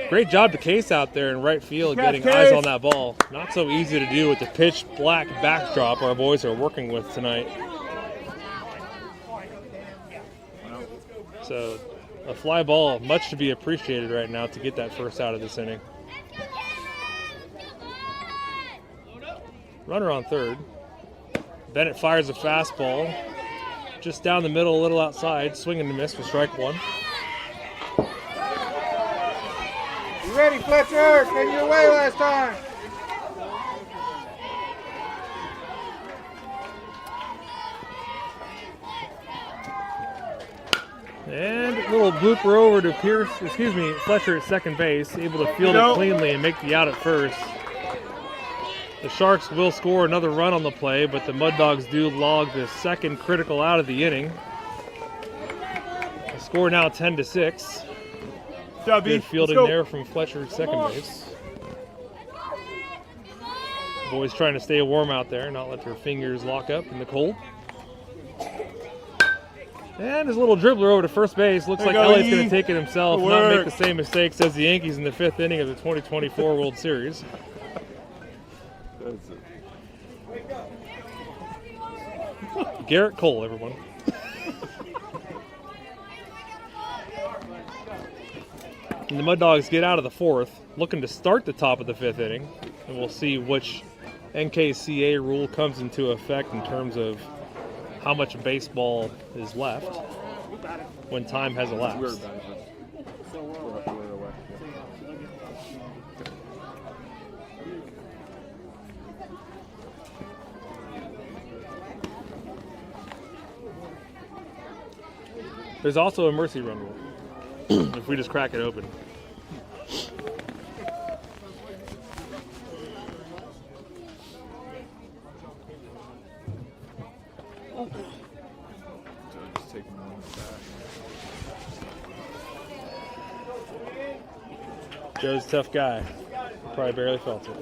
Great job to Case out there in right field getting eyes on that ball. Not so easy to do with the pitch black backdrop our boys are working with tonight. So a fly ball, much to be appreciated right now to get that first out of this inning. Runner on third. Bennett fires a fastball. Just down the middle, a little outside. Swing and a miss for strike 1. You ready, Fletcher? Came your way last time. And a little blooper over to Fletcher at second base. Able to field it cleanly and make the out at first. The Sharks will score another run on the play, but the Mud Dogs do log the second critical out of the inning. The score now 10-6. Good fielding there from Fletcher at second base. Boys trying to stay warm out there, not let their fingers lock up in the cold. And his little dribbler over to first base. Looks like Elliott's going to take it himself, not make the same mistakes as the Yankees in the 5th inning of the 2024 World Series. Garrett Cole, everyone. And the Mud Dogs get out of the 4th, looking to start the top of the 5th inning. And we'll see which NKCA rule comes into effect in terms of how much baseball is left when time has elapsed. There's also a mercy run rule if we just crack it open. Joe's a tough guy. Probably barely felt it.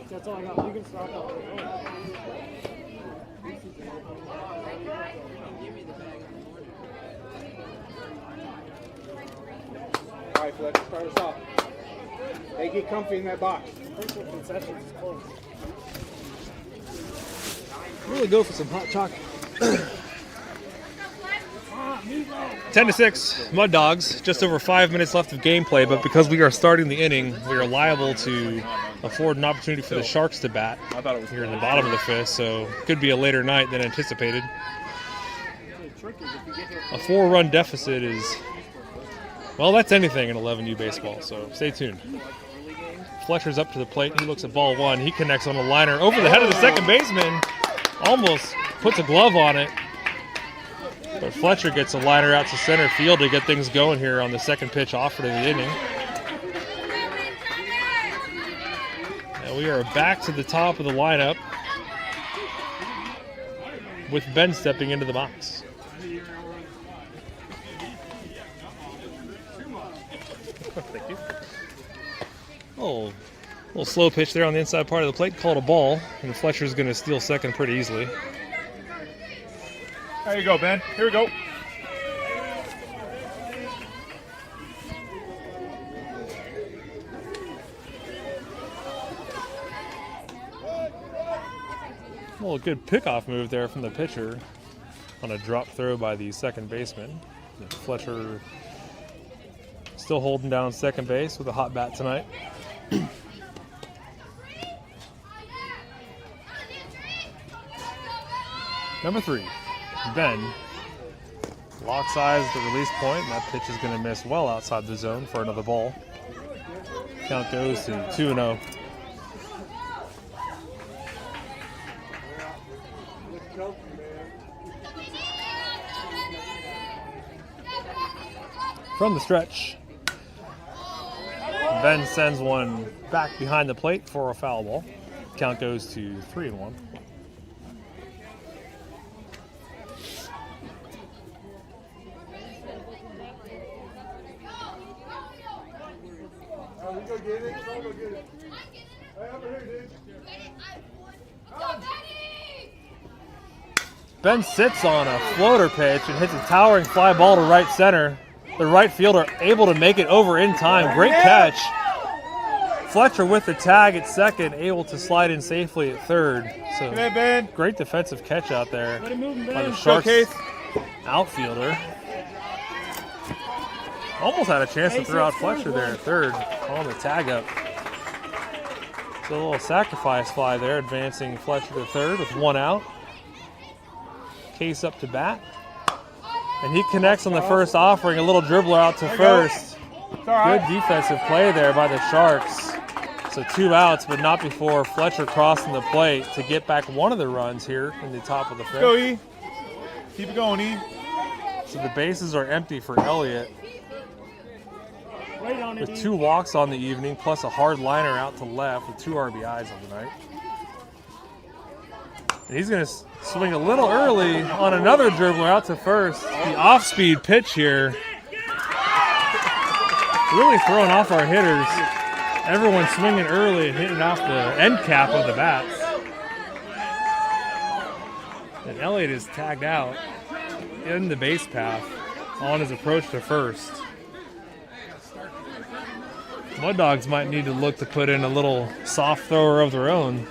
That's all I got. You can stop out. All right, Fletcher, start us off. Hey, get comfy in that box. Concessions is close. Really go for some hot chocolate. 10-6, Mud Dogs. Just over 5 minutes left of gameplay, but because we are starting the inning, we are liable to afford an opportunity for the Sharks to bat here in the bottom of the 5th, so could be a later night than anticipated. A 4-run deficit is, well, that's anything in 11U baseball, so stay tuned. Fletcher's up to the plate. He looks at ball 1. He connects on a liner over the head of the second baseman. Almost puts a glove on it. But Fletcher gets a liner out to center field to get things going here on the second pitch offered in the inning. And we are back to the top of the lineup with Ben stepping into the box. Thank you. Oh, little slow pitch there on the inside part of the plate, called a ball, and Fletcher's going to steal second pretty easily. There you go, Ben. Here we go. Well, a good pickoff move there from the pitcher on a drop throw by the second baseman. Fletcher still holding down second base with a hot bat tonight. Number 3, Ben locks eyes at the release point, and that pitch is going to miss well outside the zone for another ball. Count goes to 2-0. From the stretch, Ben sends one back behind the plate for a foul ball. Count goes to 3-1. Go get it. Go get it. Hey, over here, dude. Ben sits on a floater pitch and hits a towering fly ball to right center. The right fielder able to make it over in time. Great catch. Fletcher with the tag at second, able to slide in safely at third. So great defensive catch out there by the Sharks outfielder. Almost had a chance to throw out Fletcher there at third, calling the tag up. So a little sacrifice fly there, advancing Fletcher to third with 1 out. Case up to bat. And he connects on the first offering, a little dribbler out to first. Good defensive play there by the Sharks. So 2 outs, but not before Fletcher crossing the plate to get back one of the runs here in the top of the fifth. Go, E. Keep it going, E. So the bases are empty for Elliott, Wait on it. with 2 walks on the evening, plus a hard liner out to left with 2 RBIs on the night. And he's going to swing a little early on another dribbler out to first. The off-speed pitch here, really throwing off our hitters. Everyone swinging early and hitting off the end cap of the bats. And Elliott is tagged out in the base path on his approach to first. Mud Dogs might need to look to put in a little soft thrower of their own.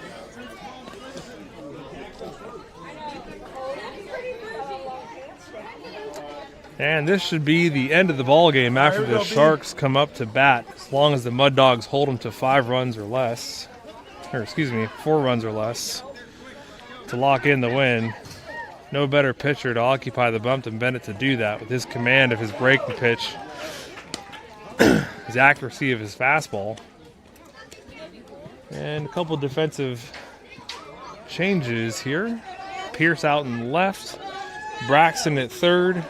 And this should be the end of the ball game after the Sharks come up to bat, as long as the Mud Dogs hold them to 5 runs or less. Or excuse me, 4 runs or less to lock in the win. No better pitcher to occupy the bump than Bennett to do that with his command of his breaking pitch, his accuracy of his fastball, and a couple defensive changes here. Pierce out in left, Braxton at third,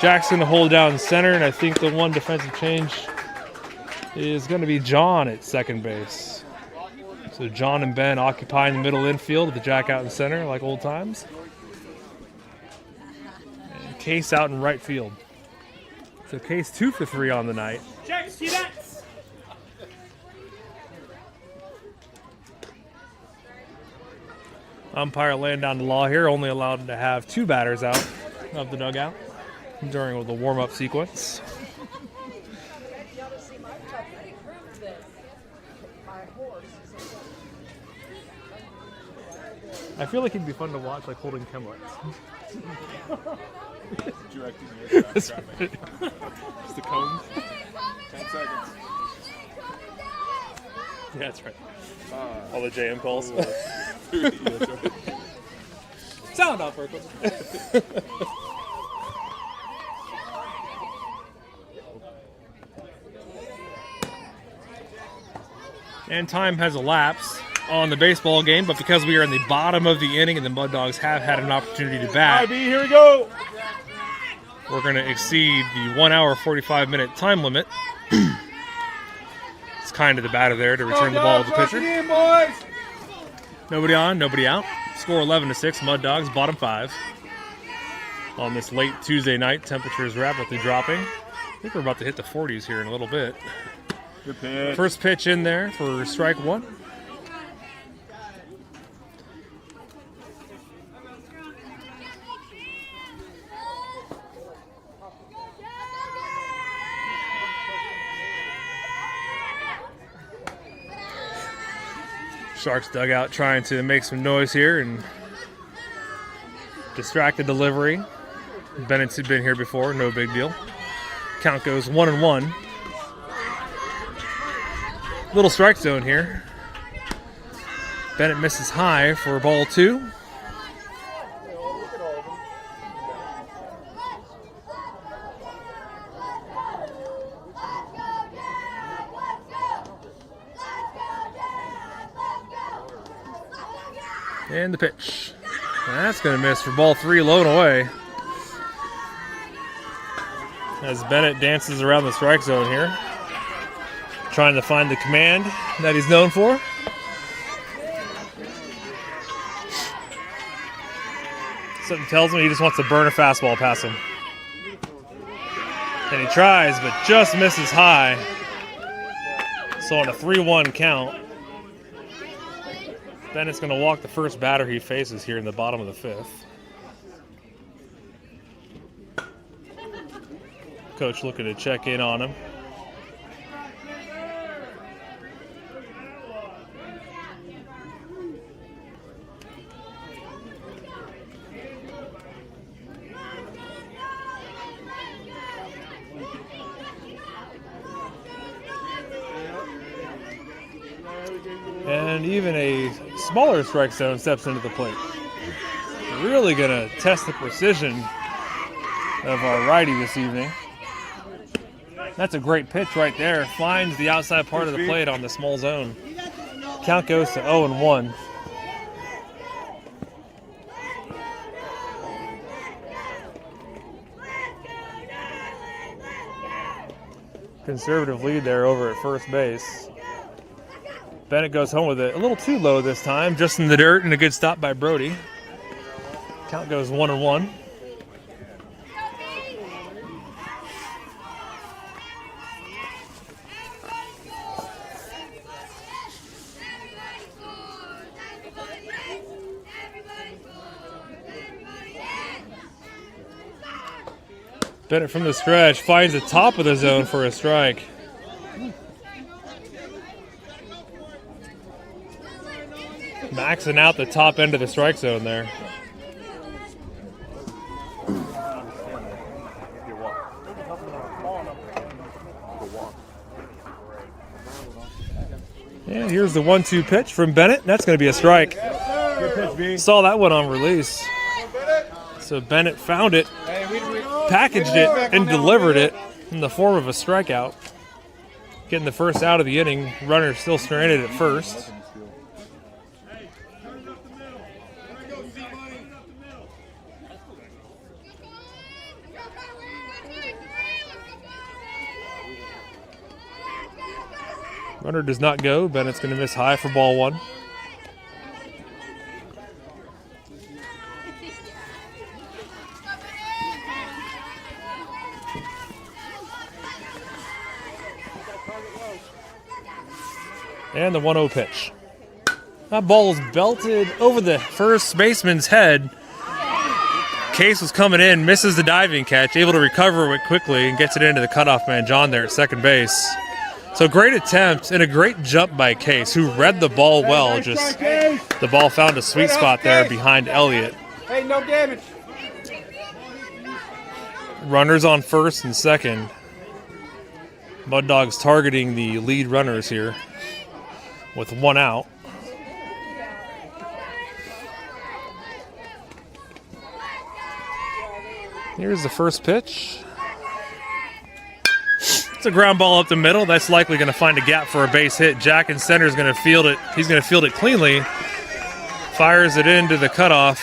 Jackson to hold down center, and I think the one defensive change is going to be John at second base. So John and Ben occupying the middle infield with the Jack out in center like old times. And Case out in right field. So Case 2 for 3 on the night. Check, see that? Umpire laying down the law here, only allowed to have 2 batters out of the dugout during the warm-up sequence. I feel like he'd be fun to watch, like holding Kemlets. Just the cones. 10 seconds. Yeah, that's right. All the JM calls. Sound off, Urkel. And time has elapsed on the baseball game, but because we are in the bottom of the inning and the Mud Dogs have had an opportunity to bat, All right, B, here we go. we're going to exceed the 1 hour 45-minute time limit. It's kind of the batter there to return the ball to the pitcher. In, boys. Nobody on, nobody out. Score 11-6, Mud Dogs, bottom 5. On this late Tuesday night, temperatures rapidly dropping. I think we're about to hit the 40s here in a little bit. Good pitch. First pitch in there for strike 1. Sharks dugout trying to make some noise here and distract the delivery. Bennett's been here before, no big deal. Count goes 1-1. Little strike zone here. Bennett misses high for ball 2. And the pitch. That's going to miss for ball 3, low and away. As Bennett dances around the strike zone here, trying to find the command that he's known for. Something tells me he just wants to burn a fastball past him. And he tries, but just misses high. So on a 3-1 count, Bennett's going to walk the first batter he faces here in the bottom of the 5th. Coach looking to check in on him. And even a smaller strike zone steps into the plate. Really going to test the precision of our righty this evening. That's a great pitch right there. Finds the outside part of the plate on the small zone. Count goes to 0-1. Conservative lead there over at first base. Bennett goes home with it. A little too low this time, just in the dirt, and a good stop by Brody. Count goes 1-1. Bennett from the stretch finds the top of the zone for a strike. Maxing out the top end of the strike zone there. And here's the 1-2 pitch from Bennett. That's going to be a strike. Good pitch, B. Saw that one on release. So Bennett found it, packaged it, and delivered it in the form of a strikeout. Getting the first out of the inning. Runner still stranded at first. Runner does not go. Bennett's going to miss high for ball one. And the 1-0 pitch. That ball is belted over the first baseman's head. Case was coming in, misses the diving catch, able to recover it quickly and gets it into the cutoff man, John, there at second base. So great attempt and a great jump by Case, who read the ball well. Just the ball found a sweet spot there behind Elliott. Hey, no damage. Runners on first and second. Mud Dogs targeting the lead runners here with one out. Here's the first pitch. It's a ground ball up the middle. That's likely going to find a gap for a base hit. Jack in center is going to field it. He's going to field it cleanly. Fires it into the cutoff.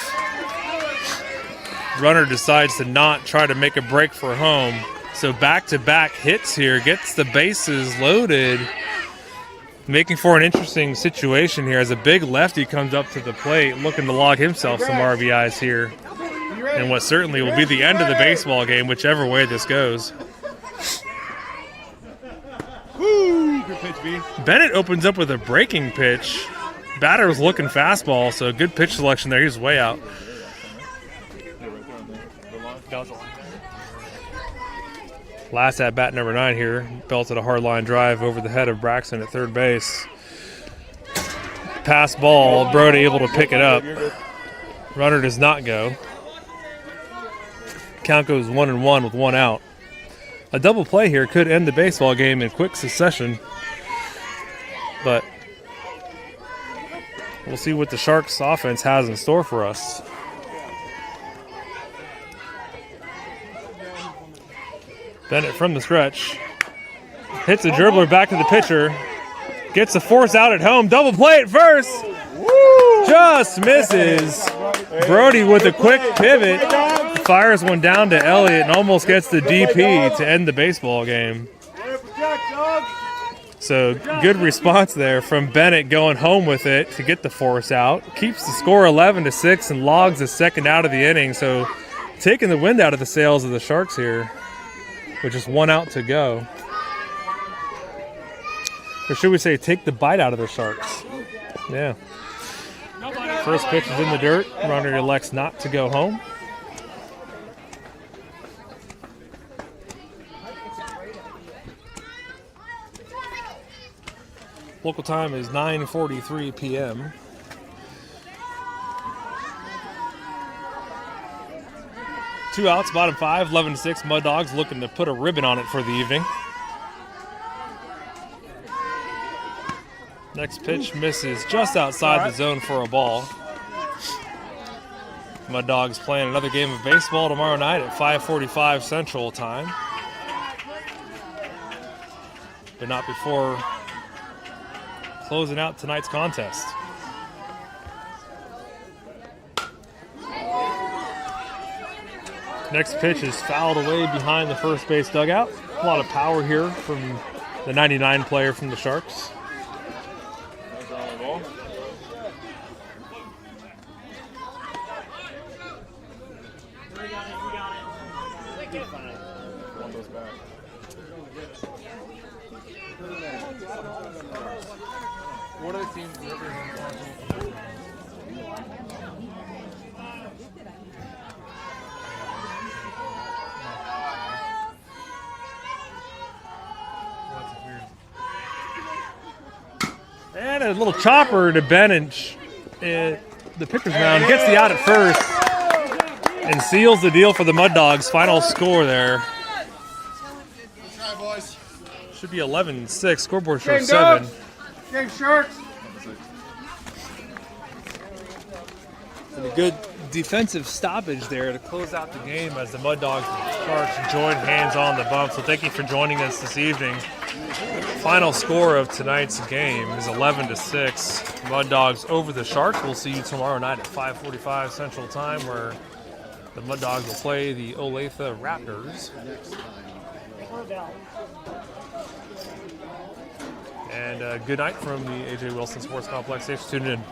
Runner decides to not try to make a break for home. So back-to-back hits here. Gets the bases loaded. Making for an interesting situation here as a big lefty comes up to the plate looking to log himself some RBIs here. And what certainly will be the end of the baseball game, whichever way this goes. Woo! Good pitch, B. Bennett opens up with a breaking pitch. Batter was looking fastball, so good pitch selection there. He was way out. Last at bat, number 9 here. Belted a hard line drive over the head of Braxton at third base. Pass ball, Brody able to pick it up. Runner does not go. Count goes 1-1 with one out. A double play here could end the baseball game in quick succession, but we'll see what the Sharks offense has in store for us. Bennett from the stretch hits a dribbler back to the pitcher, gets the force out at home, double play at first. Just misses. Brody with a quick pivot fires one down to Elliott and almost gets the DP to end the baseball game. So good response there from Bennett going home with it to get the force out. Keeps the score 11-6 and logs the second out of the inning. So taking the wind out of the sails of the Sharks here with just one out to go. Or should we say take the bite out of the Sharks? Yeah. First pitch is in the dirt. Runner elects not to go home. Local time is 9:43 p.m. Two outs, bottom 5, 11-6. Mud Dogs looking to put a ribbon on it for the evening. Next pitch misses just outside the zone for a ball. Mud Dogs playing another game of baseball tomorrow night at 5:45 Central Time. but not before closing out tonight's contest. Next pitch is fouled away behind the first base dugout. A lot of power here from the 99 player from the Sharks. What are the teams? And a little chopper to Benich. The pitcher's mound gets the out at first and seals the deal for the Mud Dogs. Final score there. Should be 11-6. Scoreboard shows 7. Game Sharks. And a good defensive stoppage there to close out the game as the Mud Dogs and Sharks joined hands on the bump. So thank you for joining us this evening. Final score of tonight's game is 11-6. Mud Dogs over the Sharks. We'll see you tomorrow night at 5:45 Central Time, where the Mud Dogs will play the Olathe Raptors. And good night from the A.J. Wilson Sports Complex. Thanks for tuning in.